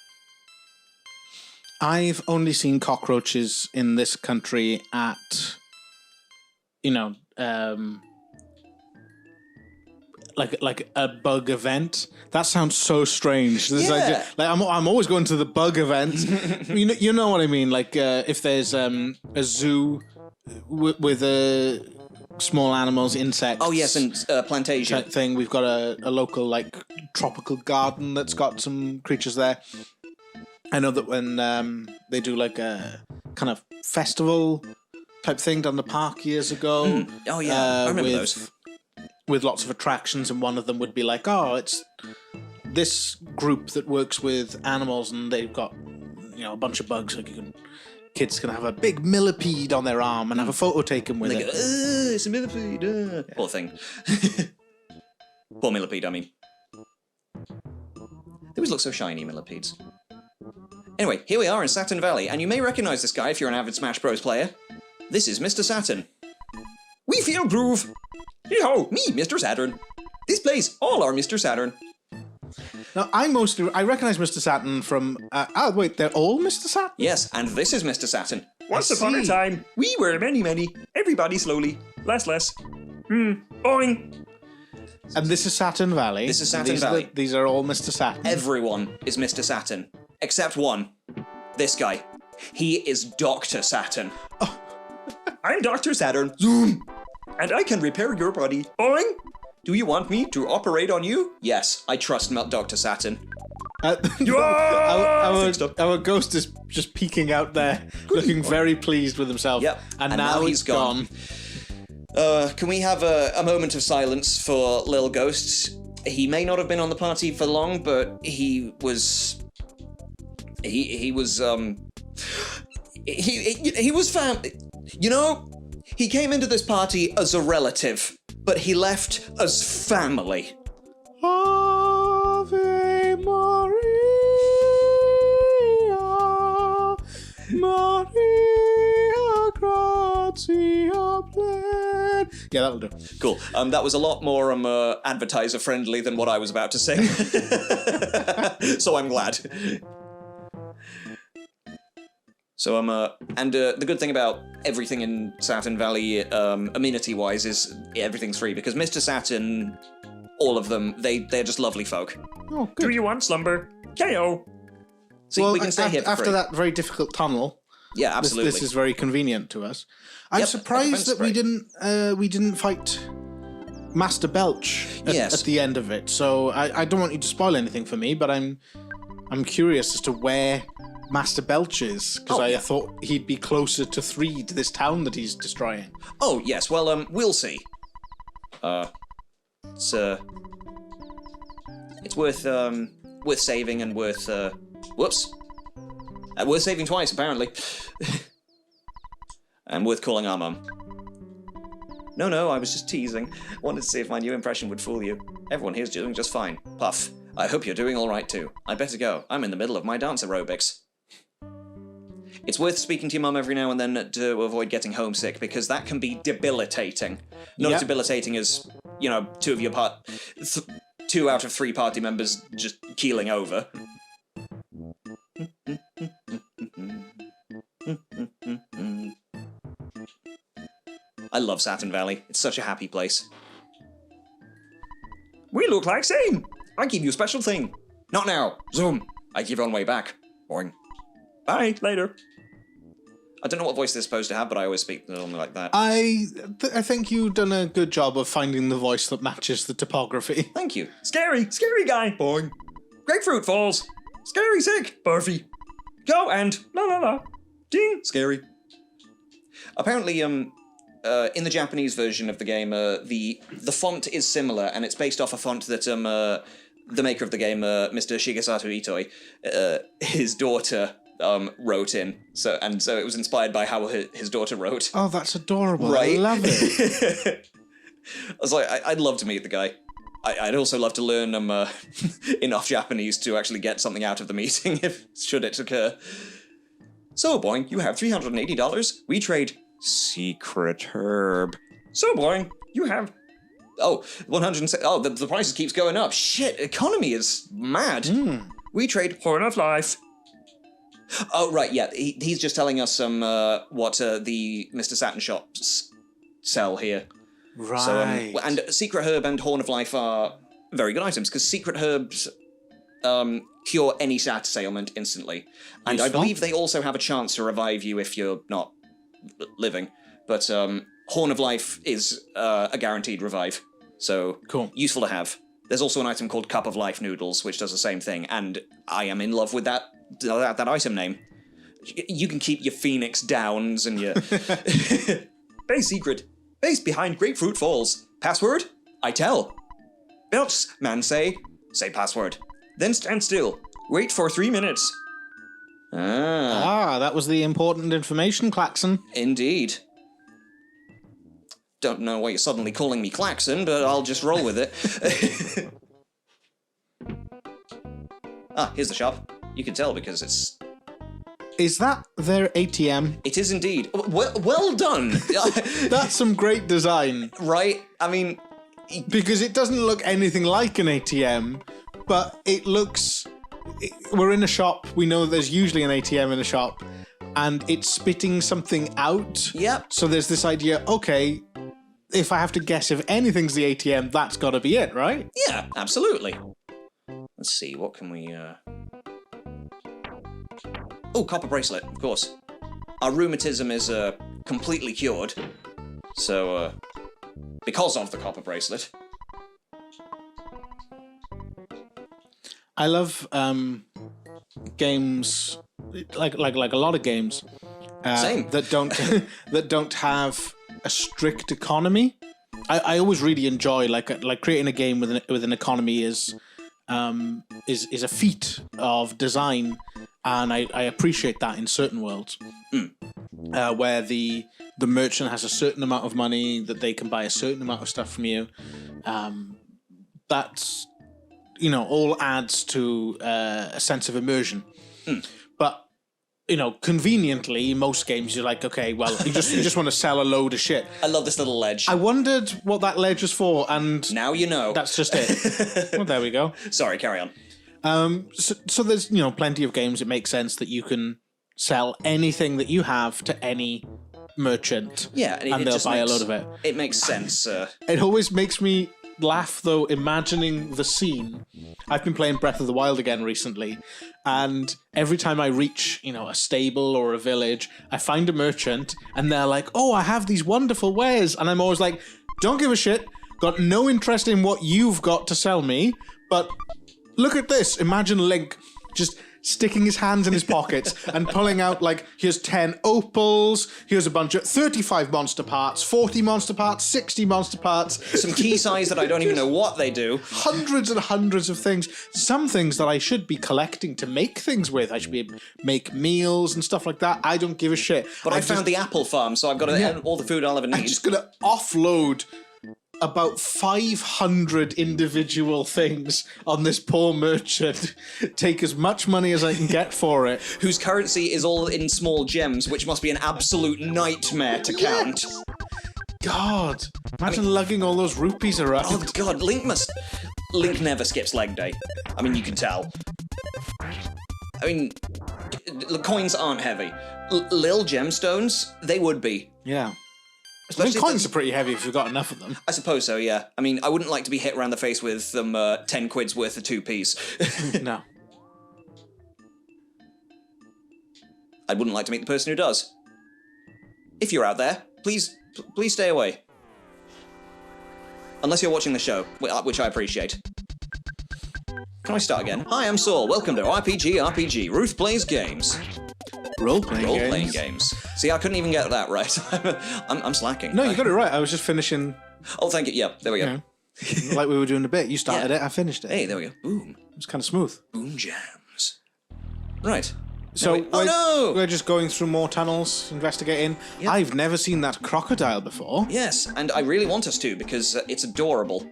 I've only seen cockroaches in this country at, like a bug event. That sounds so strange. Yeah. I'm always going to the bug event. you know what I mean? Like if there's a zoo with small animals, insects. Oh yes, and plantation type thing. We've got a local like tropical garden that's got some creatures there. I know that when they do like a kind of festival type thing down the park years ago. Oh yeah, I remember those. With lots of attractions, and one of them would be like, oh, it's this group that works with animals, and they've got a bunch of bugs. Like kids can have a big millipede on their arm and have a photo taken with it. It's a millipede. Yeah. Poor thing. Poor millipede. I mean, they always look so shiny, millipedes. Anyway, here we are in Saturn Valley, and you may recognise this guy if you're an avid Smash Bros. Player. This is Mr. Saturn. We feel groove. Yo, me, Mr. Saturn. This place, all are Mr. Saturn. Now, I recognise Mr. Saturn from... wait, they're all Mr. Saturn? Yes, and this is Mr. Saturn. Once upon a time, we were many. Everybody slowly. Less. Boing. And this is Saturn Valley. This is Saturn Valley. These are all Mr. Saturn. Everyone is Mr. Saturn. Except one. This guy. He is Dr. Saturn. Oh. I'm Dr. Saturn. Zoom. And I can repair your body. Boing. Do you want me to operate on you? Yes, I trust Dr. Saturn. Our ghost is just peeking out there, looking very pleased with himself. Yep. And now he's gone. Can we have a moment of silence for Lil Ghosts? He may not have been on the party for long, but he was family. He came into this party as a relative, but he left as family. Ave Maria, Maria gratia plen. Yeah, that'll do. Cool. That was a lot more advertiser friendly than what I was about to sing. So I'm glad. So and the good thing about everything in Saturn Valley, amenity-wise, is everything's free, because Mr. Saturn, all of them, they're just lovely folk. Oh, good. Do you want slumber? KO. See, we can stay here for after free. that very difficult tunnel. Yeah, absolutely. This is very convenient to us. I'm surprised that we didn't fight Master Belch at the end of it. So I don't want you to spoil anything for me, but I'm curious as to where Master Belch is, because I thought he'd be closer to Threed, this town that he's destroying. Oh yes, well we'll see. It's worth saving and worth worth saving twice apparently, and worth calling our mum. No, I was just teasing. Wanted to see if my new impression would fool you. Everyone here's doing just fine. Puff. I hope you're doing all right too. I better go. I'm in the middle of my dance aerobics. It's worth speaking to your mum every now and then to avoid getting homesick, because that can be debilitating. Not as debilitating as, 2 out of 3 party members just keeling over. I love Saturn Valley. It's such a happy place. We look like same. I give you a special thing. Not now. Zoom. I give you on way back. Boring. Bye. Later. I don't know what voice they're supposed to have, but I always speak normally like that. I think you've done a good job of finding the voice that matches the topography. Thank you. Scary guy. Boing. Grapefruit falls. Scary sick. Barfy. Go and la la la. Ding. Scary. Apparently, in the Japanese version of the game, the font is similar, and it's based off a font that the maker of the game, Mr. Shigesato Itoi, his daughter wrote in. So it was inspired by how his daughter wrote. Oh, that's adorable. Right? I love it. I was like, I'd love to meet the guy. I'd also love to learn enough Japanese to actually get something out of the meeting, should it occur. So, Boing, you have $380. We trade secret herb. So, Boing, you have... Oh, 106. Oh, the price keeps going up. Shit, economy is mad. We trade... Horn of Life. Oh, right, yeah. He's just telling us what the Mr. Saturn shops sell here. Right. So, and Secret Herb and Horn of Life are very good items, because Secret Herbs cure any status ailment instantly. And Useful. I believe they also have a chance to revive you if you're not living. But Horn of Life is a guaranteed revive. So, Cool. Useful to have. There's also an item called Cup of Life Noodles, which does the same thing, and I am in love with that item name. You can keep your Phoenix Downs and your... Base secret. Base behind Grapefruit Falls. Password? I tell. Belts, man say password. Then stand still. Wait for 3 minutes. That was the important information, Klaxon. Indeed. Don't know why you're suddenly calling me Klaxon, but I'll just roll with it. Here's the shop. You can tell because it's... Is that their ATM? It is indeed. Well done! That's some great design. Right? I mean... Because it doesn't look anything like an ATM, but it looks... We're in a shop, we know there's usually an ATM in a shop, and it's spitting something out. Yep. So there's this idea, okay, if I have to guess if anything's the ATM, that's gotta be it, right? Yeah, absolutely. Let's see, what can we... Oh, copper bracelet, of course. Our rheumatism is completely cured. So, because of the copper bracelet. I love games like a lot of games Same. that don't that don't have a strict economy. I always really enjoy like creating a game with an economy is a feat of design, and I appreciate that in certain worlds where the merchant has a certain amount of money that they can buy a certain amount of stuff from you. That's all adds to a sense of immersion. But conveniently, most games you're like, okay, well, you just want to sell a load of shit. I love this little ledge. I wondered what that ledge was for, and Now you know. that's just it. Well, there we go. Sorry, carry on. So there's plenty of games. It makes sense that you can sell anything that you have to any merchant. Yeah, and they'll buy a load of it. It makes sense. It always makes me laugh though, imagining the scene. I've been playing Breath of the Wild again recently, and every time I reach a stable or a village, I find a merchant and they're like, oh, I have these wonderful wares, and I'm always like, don't give a shit, got no interest in what you've got to sell me, but look at this. Imagine Link just sticking his hands in his pockets and pulling out, like, here's 10 opals, here's a bunch of 35 monster parts, 40 monster parts, 60 monster parts. Some key size that I don't even know what they do. Hundreds and hundreds of things. Some things that I should be collecting to make things with. I should be make meals and stuff like that. I don't give a shit. But I found the apple farm, so I've got all the food I'll ever need. I'm just going to offload about 500 individual things on this poor merchant, take as much money as I can get for it. Whose currency is all in small gems, which must be an absolute nightmare to count. Yes. God, imagine lugging all those rupees around. Oh God, Link never skips leg day. I mean, you can tell. I mean, coins aren't heavy. Lil gemstones, they would be. Yeah. Especially coins are pretty heavy if you've got enough of them. I suppose so, yeah. I mean, I wouldn't like to be hit around the face with 10 quid's worth of 2p's. No. I wouldn't like to meet the person who does. If you're out there, please stay away. Unless you're watching the show, which I appreciate. Can I start again? Hi, I'm Saul. Welcome to RPG. Ruth Plays Games. Role-playing games. See, I couldn't even get that right. I'm slacking. No, you got it right. I was just finishing. Oh, thank you. Yeah, there we go. Like we were doing a bit. You started it, I finished it. Hey, there we go. Boom. It was kind of smooth. Boom jams. Right. So we're just going through more tunnels, investigating. Yep. I've never seen that crocodile before. Yes, and I really want us to because it's adorable.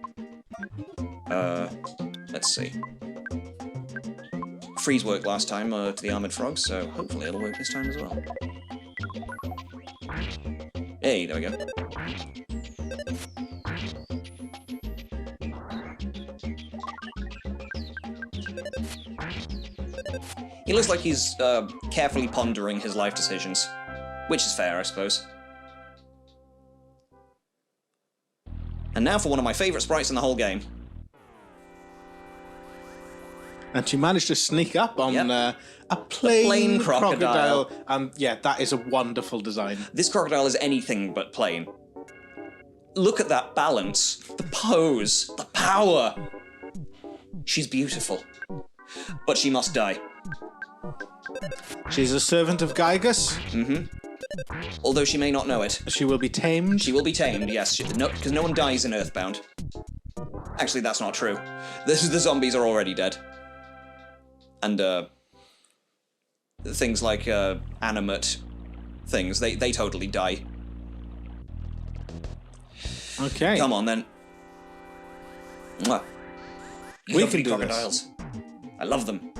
Let's see. Freeze worked last time to the armored frogs, so hopefully it'll work this time as well. Hey, there we go. He looks like he's carefully pondering his life decisions, which is fair, I suppose. And now for one of my favourite sprites in the whole game. And she managed to sneak up on Yep. a plain crocodile. And yeah, that is a wonderful design. This crocodile is anything but plain. Look at that balance, the pose, the power. She's beautiful. But she must die. She's a servant of Gygus. Mm-hmm. Although she may not know it. She will be tamed. She will be tamed, yes. Because no one dies in EarthBound. Actually, that's not true. The zombies are already dead. And, things like, animate things, they totally die. Okay. Come on, then. Mwah. We Lovely can do crocodiles. I love them.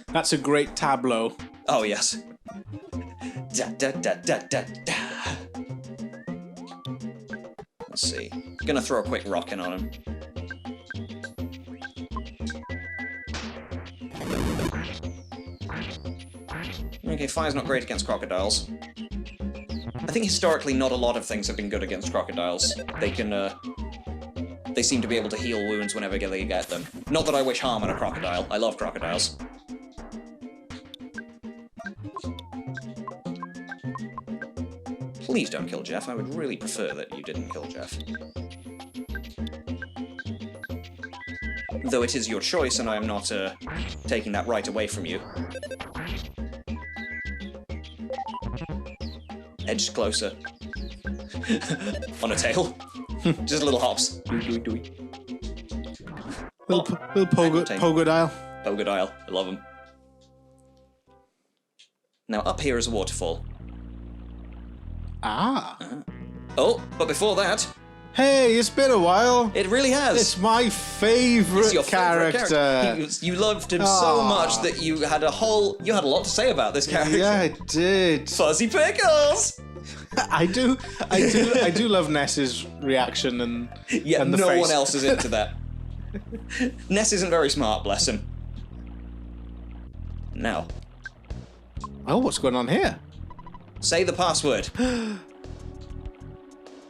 That's a great tableau. Oh, yes. Da, da, da, da, da, da. Let's see. Gonna throw a quick rock in on him. Okay, fire's not great against crocodiles. I think historically not a lot of things have been good against crocodiles. They can, they seem to be able to heal wounds whenever they get them. Not that I wish harm on a crocodile. I love crocodiles. Please don't kill Jeff. I would really prefer that you didn't kill Jeff. Though it is your choice, and I am not taking that right away from you. Edged closer. On a tail. Just little hops. Little pogodile. Pogodile. I love them. Now up here is a waterfall. Ah. Oh, but before that... Hey, it's been a while. It really has. It's my favourite It's your character. Favourite character. You loved him so much that you had a lot to say about this character. Yeah, I did. Fuzzy Pickles! I do love Ness's reaction and Yeah, and the no face. one else is into that. Ness isn't very smart, bless him. Now, Oh, what's going on here? say the password.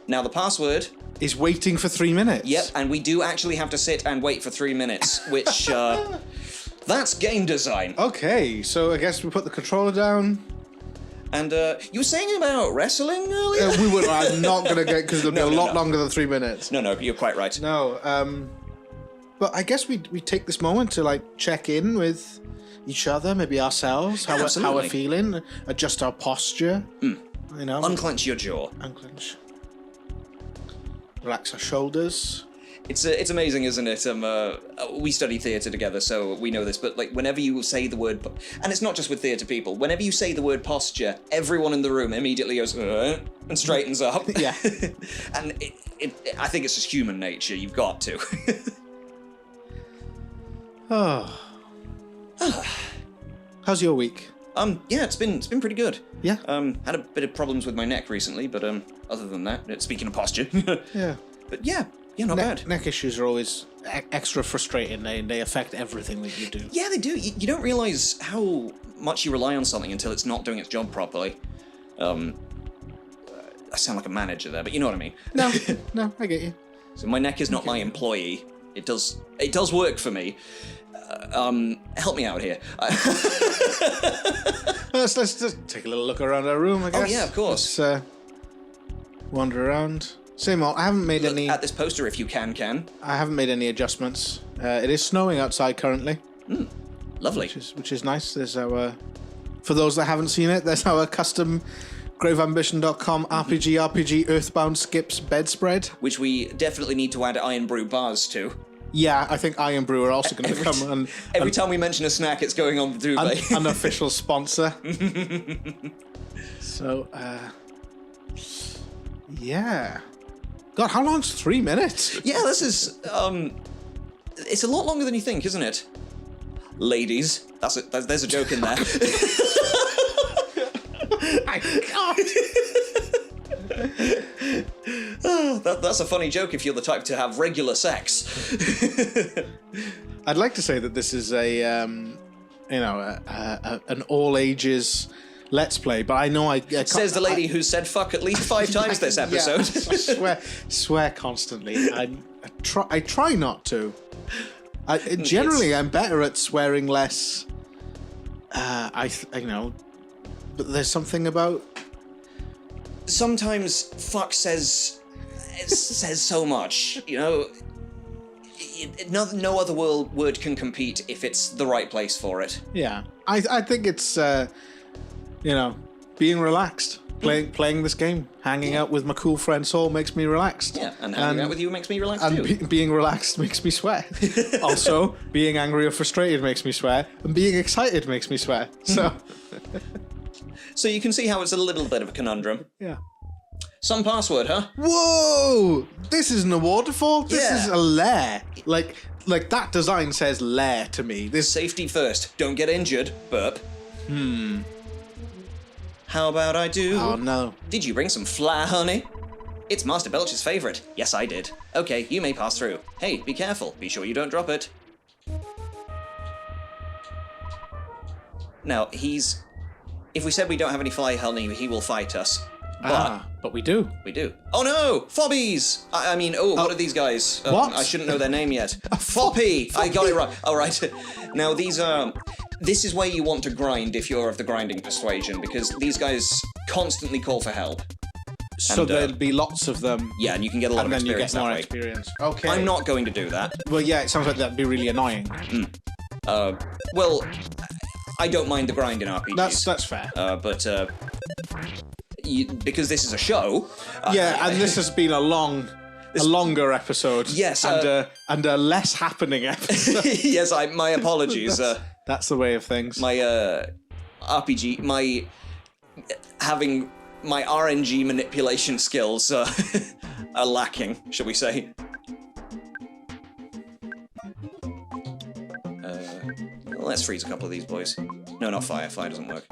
Now the password... He's waiting for 3 minutes. Yep, and we do actually have to sit and wait for 3 minutes, which, that's game design. Okay, so I guess we put the controller down. And, you were saying about wrestling earlier? I'm not going to get, because it'll be a lot longer than 3 minutes. No, you're quite right. No, but I guess we take this moment to, like, check in with each other, maybe ourselves, how we're feeling, adjust our posture, you know. Unclench your jaw. Unclench. Relax our shoulders. It's amazing, isn't it? We study theatre together, so we know this. But like, whenever you say the word, and it's not just with theatre people. Whenever you say the word posture, everyone in the room immediately goes and straightens up. Yeah. And I think it's just human nature. You've got to. Oh. How's your week? Yeah, it's been pretty good. Yeah. Had a bit of problems with my neck recently, but other than that, speaking of posture. Yeah. But yeah, not bad. Neck issues are always extra frustrating. They affect everything that you do. Yeah, they do. You don't realise how much you rely on something until it's not doing its job properly. I sound like a manager there, but you know what I mean. No, I get you. So my neck is not my employee. It does work for me. Help me out here. Let's just take a little look around our room, I guess. Oh yeah, of course. Let's wander around. Same old. I haven't made Look any. at this poster if you can. I haven't made any adjustments. It is snowing outside currently, Lovely. which is nice. There's our For those that haven't seen it, there's our custom graveambition.com RPG Earthbound Skips bedspread. Which we definitely need to add Iron Brew bars to. Yeah, I think Iron Brew are also going to come and every time we mention a snack, it's going on the duvet. An official sponsor. So, yeah. God, how long's 3 minutes? Yeah, this is it's a lot longer than you think, isn't it? Ladies, there's a joke in there. My God. That's a funny joke if you're the type to have regular sex. I'd like to say that this is an all ages Let's Play, but I know I says the lady who said fuck at least 5 times this episode. Yeah, I swear constantly. I try not to. Generally, I'm better at swearing less. But there's something about. Sometimes fuck says so much, you know. No other word can compete if it's the right place for it. Yeah, I think it's being relaxed, playing this game, hanging out with my cool friend Saul makes me relaxed. Yeah, and hanging out with you makes me relaxed too. And being relaxed makes me sweat. Also, being angry or frustrated makes me sweat, and being excited makes me sweat. So you can see how it's a little bit of a conundrum. Yeah. Some password, huh? Whoa! This isn't a waterfall. This is a lair. Like that design says lair to me. This Safety first. Don't get injured. Burp. How about I do? Oh no. Did you bring some fly, honey? It's Master Belch's favorite. Yes, I did. Okay, you may pass through. Hey, be careful. Be sure you don't drop it. Now, if we said we don't have any fly honey, he will fight us. But we do. We do. Oh no! Fobbies! What are these guys? What? I shouldn't know their name yet. Foppy! I got it right. All right. Now, this is where you want to grind if you're of the grinding persuasion, because these guys constantly call for help. So there'll be lots of them. Yeah, and you can get a lot of and then you experience get more that way. experience. Okay. I'm not going to do that. Well, yeah, it sounds like that'd be really annoying. Well, I don't mind the grind in RPGs. That's fair. Because this is a show. And this has been a longer episode. Yes, and a less happening episode. Yes, my apologies. That's the way of things. My RPG, having my RNG manipulation skills are lacking, shall we say? Let's freeze a couple of these boys. No, not fire. Fire doesn't work.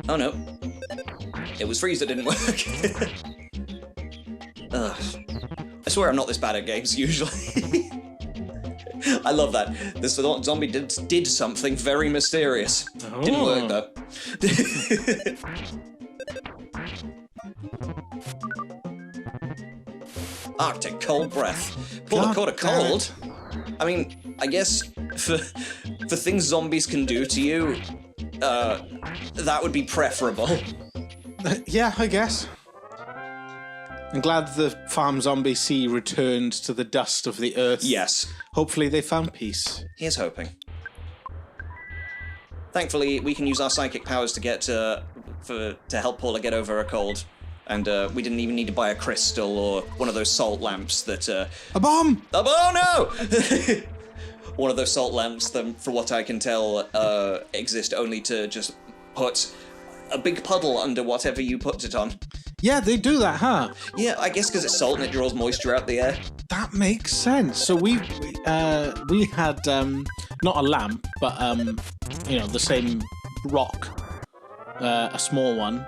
Oh no. It was freeze that didn't work. Ugh. I swear I'm not this bad at games usually. I love that. This zombie did something very mysterious. Oh. Didn't work though. Arctic cold breath. Pull a quarter cold. I mean, I guess for things zombies can do to you, that would be preferable. Yeah, I guess. I'm glad the farm zombie sea returned to the dust of the earth. Yes. Hopefully they found peace. Here's hoping. Thankfully, we can use our psychic powers to get to help Paula get over a cold, and we didn't even need to buy a crystal or one of those salt lamps that. A bomb! Oh no! One of those salt lamps that, for what I can tell, exist only to just put a big puddle under whatever you put it on. Yeah, they do that, huh? Yeah, I guess because it's salt and it draws moisture out the air. That makes sense. So we had not a lamp, but the same rock, a small one,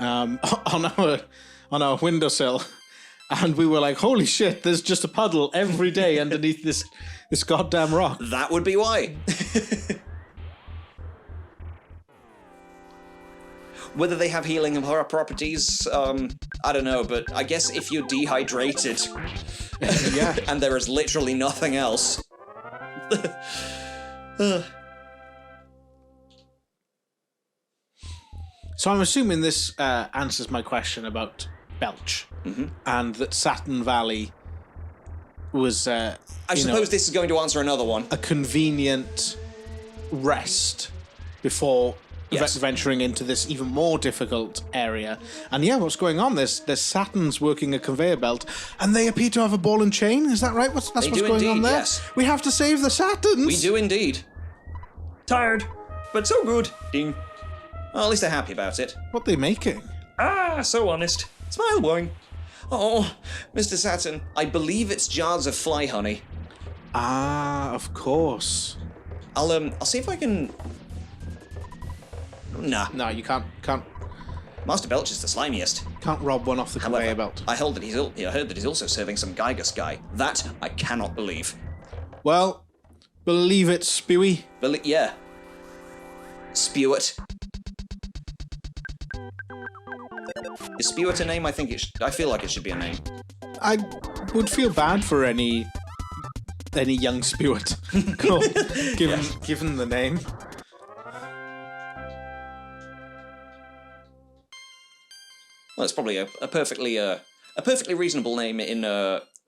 on our windowsill, and we were like, "Holy shit! There's just a puddle every day underneath this goddamn rock." That would be why. Whether they have healing properties, I don't know, but I guess if you're dehydrated, Yeah. and there is literally nothing else. So I'm assuming this answers my question about Belch, and that Saturn Valley was I suppose this is going to answer another one. a convenient rest before venturing into this even more difficult area. And yeah, what's going on? There's Saturns working a conveyor belt, and they appear to have a ball and chain. Is that right? That's what's going indeed, on there? yes. We have to save the Saturns. We do indeed. Tired, but so good. Ding. Well, at least they're happy about it. What are they making? Ah, so honest. Smile, boy. Oh, Mr. Saturn, I believe it's jars of fly honey. Ah, of course. I'll see if I can... Nah. No, you can't Master Belch is the slimiest. rob one off the conveyor However, belt. I heard that he's also serving some Gygus guy. That I cannot believe. Well, believe it, Spewy. Yeah. Spew it. Is Spew it a name? I feel like it should be a name. I would feel bad for any young Spewart, given the name. Well, it's probably a perfectly reasonable name in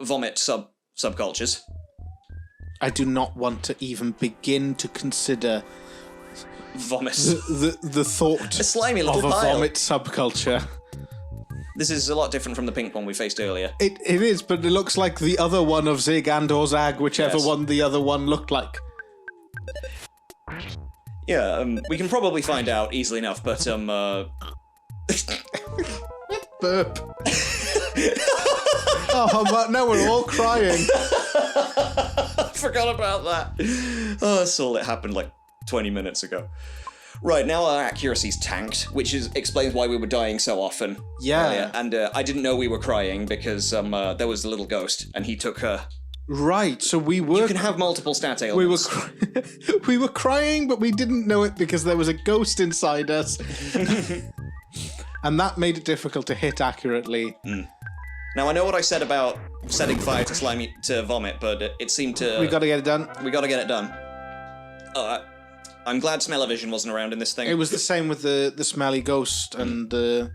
vomit subcultures. I do not want to even begin to consider Vomit. the thought A slimy little of a pile. vomit subculture. This is a lot different from the pink one we faced earlier. It is, but it looks like the other one of Zig and or Zag, whichever Yes. one the other one looked like. Yeah, we can probably find out easily enough, but Burp. Oh, but now we're all crying. I forgot about that. Oh, I saw it happen like 20 minutes ago. Right, now our accuracy's tanked, which explains why we were dying so often. Yeah. earlier. And I didn't know we were crying because there was a little ghost, and he took her. Right, so we were... You can have multiple stat We were, ailments. we were crying, but we didn't know it because there was a ghost inside us. And that made it difficult to hit accurately. Now, I know what I said about setting fire to vomit, but it seemed to... We gotta get it done. We gotta get it done. I'm glad Smell-O-Vision wasn't around in this thing. It was the same with the smelly ghost and That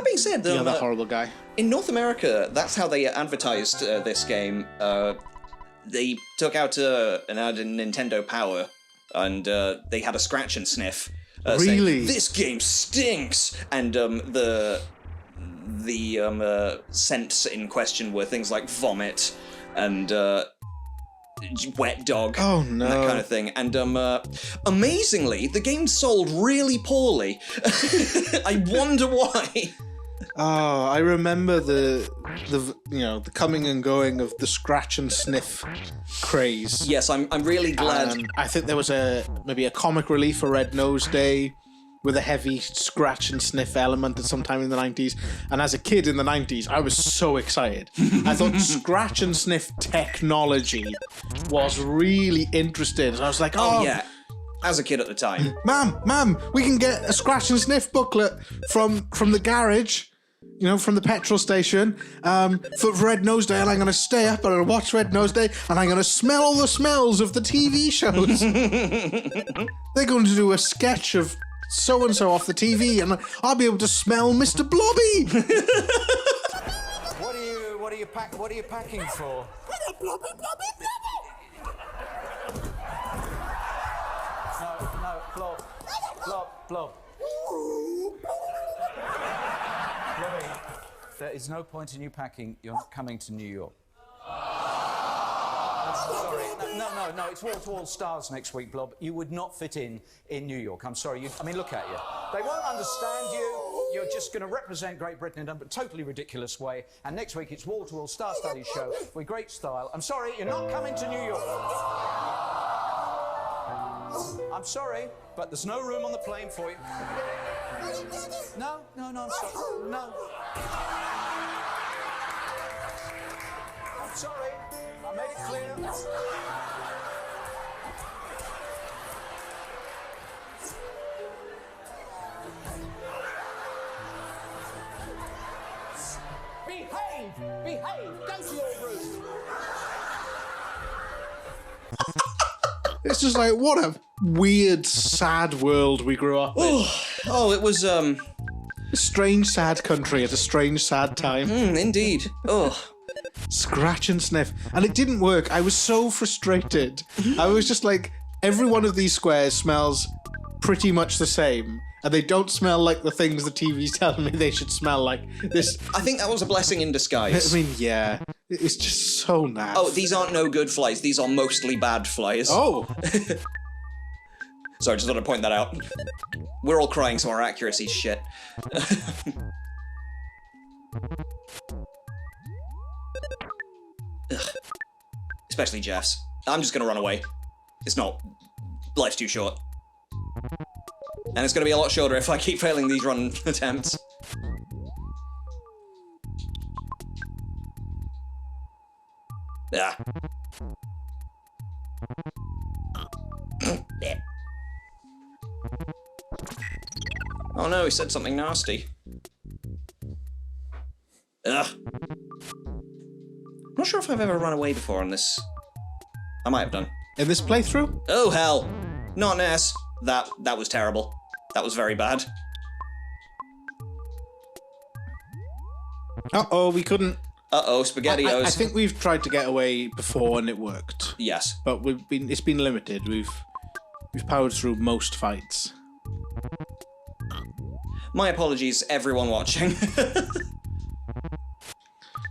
being said, the other horrible guy. in North America, that's how they advertised this game. They took out an ad in Nintendo Power, and they had a scratch and sniff. Saying, Really? this game stinks! And the scents in question were things like vomit and wet dog. Oh, no. And that kind of thing. And amazingly, the game sold really poorly. I wonder why. Oh, I remember the coming and going of the scratch and sniff craze. Yes, I'm really glad. I think there was maybe a comic relief for Red Nose Day with a heavy scratch and sniff element at some time in the 90s. And as a kid in the 90s, I was so excited. I thought scratch and sniff technology was really interesting. So I was like, Oh, yeah. As a kid at the time. Ma'am, we can get a scratch and sniff booklet from the garage, from the petrol station, for Red Nose Day, and I'm going to stay up and I'm going to watch Red Nose Day, and I'm going to smell all the smells of the TV shows. They're going to do a sketch of so-and-so off the TV, and I'll be able to smell Mr. Blobby. What are you packing for? No, Blob. Blobby, there is no point in you packing. You're not coming to New York. Sorry. No, it's wall-to-wall stars next week, Blob. You would not fit in New York. I'm sorry. Look at you. They won't understand you. You're just going to represent Great Britain in a totally ridiculous way. And next week it's wall-to-wall star-studded show with great style. I'm sorry, you're not coming to New York. I'm sorry, but there's no room on the plane for you. No, I'm sorry. No. I'm sorry. I made it clear. Behave. Go to your room. It's just like, what a weird, sad world we grew up in. Oh, it was, A strange, sad country at a strange, sad time. indeed. Oh. scratch and sniff. And it didn't work. I was so frustrated. I was just like, every one of these squares smells pretty much the same. And they don't smell like the things the TV's telling me they should smell like. This. I think that was a blessing in disguise. I mean, yeah. It's just so naff. Oh, these aren't no good flies. These are mostly bad flies. Oh. Sorry, just thought I'd point that out. We're all crying, so our accuracy's shit. Ugh. Especially Jeff's. I'm just gonna run away. It's not. Life's too short. And it's gonna be a lot shorter if I keep failing these run attempts. Ah. Oh no, he said something nasty. Ugh. I'm not sure if I've ever run away before on this. I might have done. In this playthrough? Oh hell! Not Ness. That was terrible. That was very bad. Uh-oh, we couldn't... Uh-oh, SpaghettiOs. I think we've tried to get away before and it worked. Yes. But it's been limited. We've powered through most fights. My apologies, everyone watching.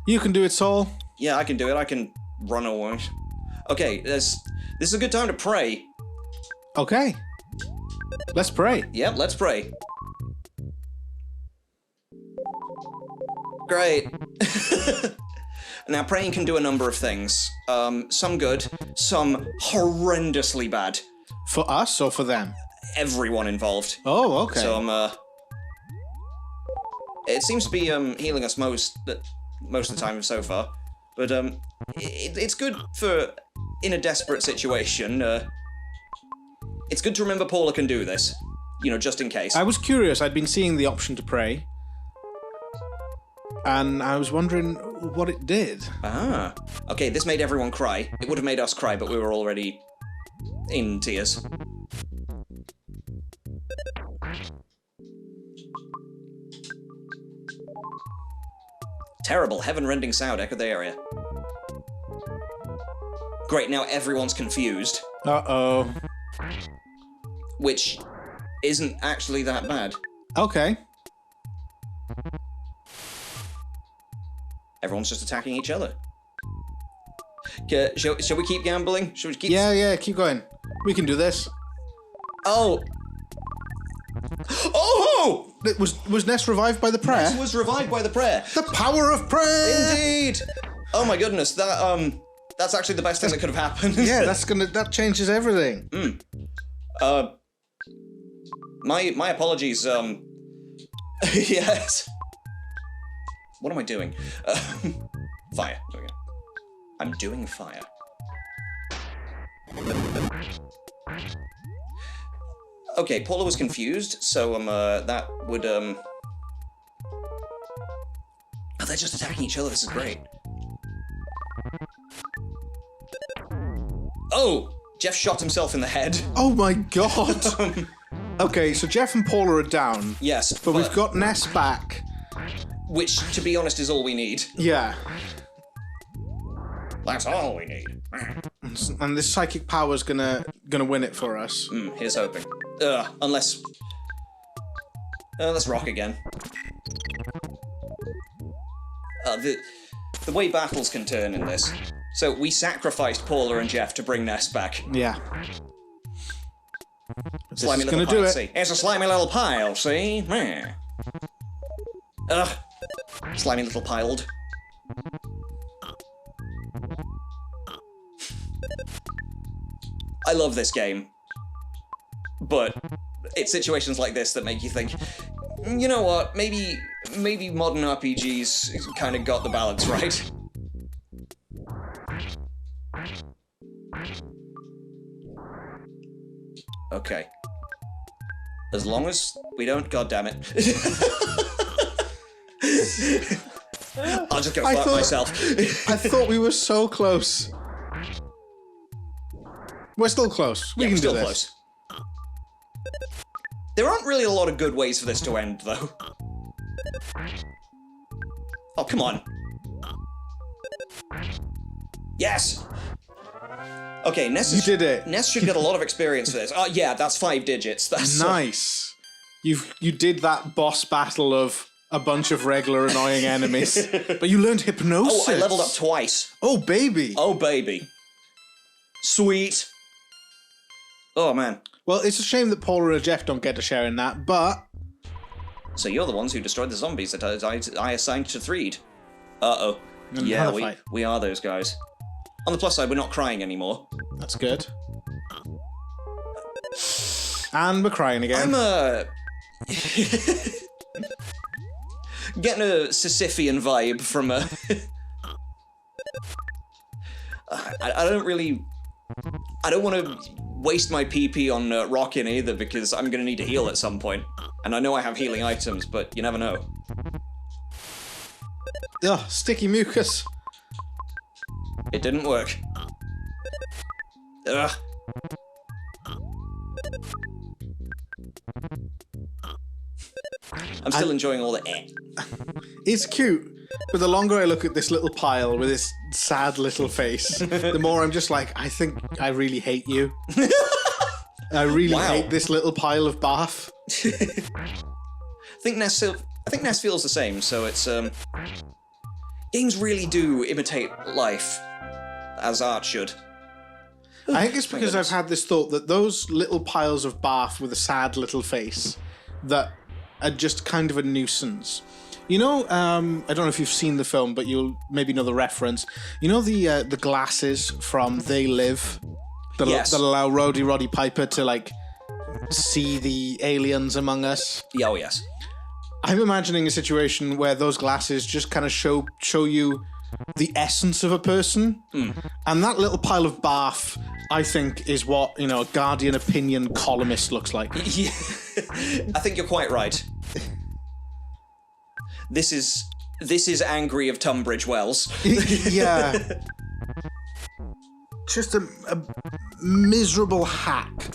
You can do it, Saul. Yeah, I can do it. I can run away. Okay, this is a good time to pray. Okay. Let's pray. Yep, let's pray. Great. Now, praying can do a number of things. Some good, some horrendously bad. For us or for them? Everyone involved. Oh, okay. So, it seems to be healing us most of the time so far. But it's good for in a desperate situation. It's good to remember Paula can do this. You know, just in case. I was curious. I'd been seeing the option to pray. And I was wondering what it did. Ah. Okay, this made everyone cry. It would have made us cry, but we were already in tears. Terrible, heaven-rending sound echoed the area. Great, now everyone's confused. Uh-oh. Which isn't actually that bad. Okay. Everyone's just attacking each other. Shall we keep gambling? Shall we keep... Yeah, keep going. We can do this. Oh! Oh! Was Ness revived by the prayer? Ness was revived by the prayer. The power of prayer! Indeed! Oh my goodness, that's actually the best thing that could have happened. Yeah, that changes everything. My apologies, yes. What am I doing? Fire. There we go. I'm doing fire. Okay, Paula was confused, so that would Oh, they're just attacking each other. This is great. Oh, Jeff shot himself in the head. Oh my god. Okay, so Jeff and Paula are down. Yes, But we've got Ness back. Which, to be honest, is all we need. Yeah. That's all we need. And this psychic power's gonna win it for us. Here's hoping. Unless... let's rock again. The way battles can turn in this. So, we sacrificed Paula and Jeff to bring Ness back. Yeah. Slimy little gonna pile, do it. see? It's a slimy little pile, see? Meh. Ugh. Slimy little piled. I love this game. But it's situations like this that make you think, you know what, maybe modern RPGs kind of got the balance right. Okay. As long as we don't, goddammit. I'll just go fuck myself. I thought we were so close. We're still close. We Yeah, can we're still do this. close. There aren't really a lot of good ways for this to end, though. Oh, come on. Yes! Okay, Ness You did it. Ness should get a lot of experience for this. Oh, yeah, that's 5 digits. That's Nice. You did that boss battle of a bunch of regular annoying enemies. But you learned hypnosis. Oh, I leveled up twice. Oh, baby. Oh, baby. Sweet. Oh, man. Well, it's a shame that Paula and Jeff don't get to share in that, but... So you're the ones who destroyed the zombies that I assigned to Threed. Uh-oh. Yeah, we are those guys. On the plus side, we're not crying anymore. That's good. And we're crying again. I'm getting a Sisyphean vibe from a... I don't want to waste my PP on rocking either, because I'm going to need to heal at some point. And I know I have healing items, but you never know. Ugh, sticky mucus. It didn't work. Ugh. I'm still enjoying all the It's cute, but the longer I look at this little pile with this sad little face, the more I'm just like, I think I really hate you. I really hate this little pile of barf. I think Ness feels the same, so it's, games really do imitate life, as art should. I think it's because I've had this thought that those little piles of barf with a sad little face that are just kind of a nuisance. You know, I don't know if you've seen the film, but you'll maybe know the reference. You know the glasses from They Live? That allow Roddy Piper to, like, see the aliens among us? Yeah, oh yes. I'm imagining a situation where those glasses just kind of show you the essence of a person. And that little pile of barf, I think, is what, you know, a Guardian opinion columnist looks like. Yeah. I think you're quite right. This is angry of Tunbridge Wells. Yeah. Just a miserable hack.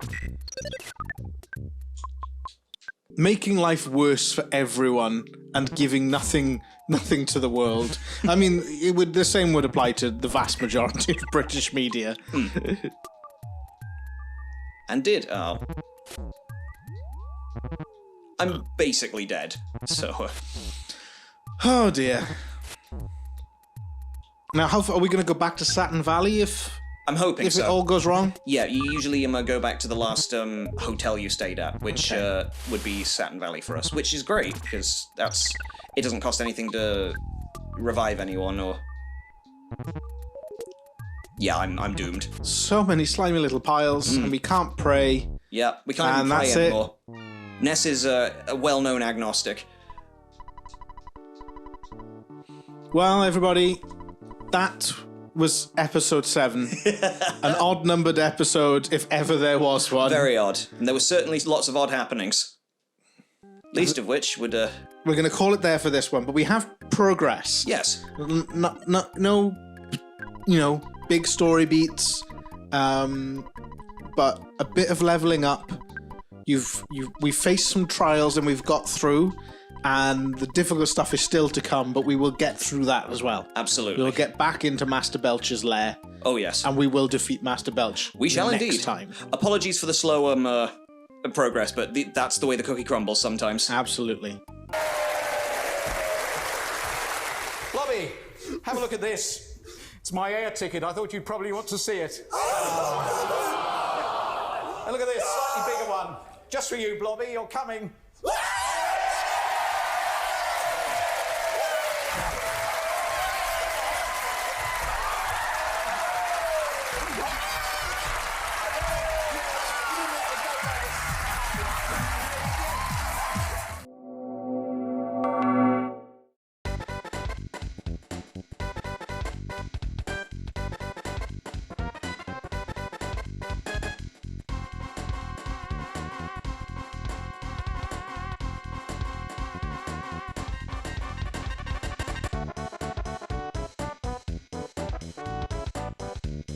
Making life worse for everyone and giving nothing to the world. I mean, the same would apply to the vast majority of British media. And did. Oh. I'm basically dead, so... Oh dear. Now, how far are we going to go back to Saturn Valley if I'm hoping it all goes wrong? Yeah, you usually go back to the last hotel you stayed at, which would be Saturn Valley for us, which is great because it doesn't cost anything to revive anyone or. Yeah, I'm doomed. So many slimy little piles, and we can't pray. Yeah, we can't even pray anymore. Ness is a well-known agnostic. Well, everybody, that was episode 7. An odd-numbered episode, if ever there was one. Very odd. And there were certainly lots of odd happenings. Least of which would... We're going to call it there for this one, but we have progress. Yes. No, you know, big story beats, but a bit of leveling up. We've faced some trials and we've got through. And the difficult stuff is still to come, but we will get through that as well. Absolutely. We'll get back into Master Belch's lair. Oh, yes. And we will defeat Master Belch. We shall next indeed. Time. Apologies for the slow progress, but that's the way the cookie crumbles sometimes. Absolutely. Blobby, have a look at this. It's my air ticket. I thought you'd probably want to see it. And look at this, slightly bigger one. Just for you, Blobby. You're coming.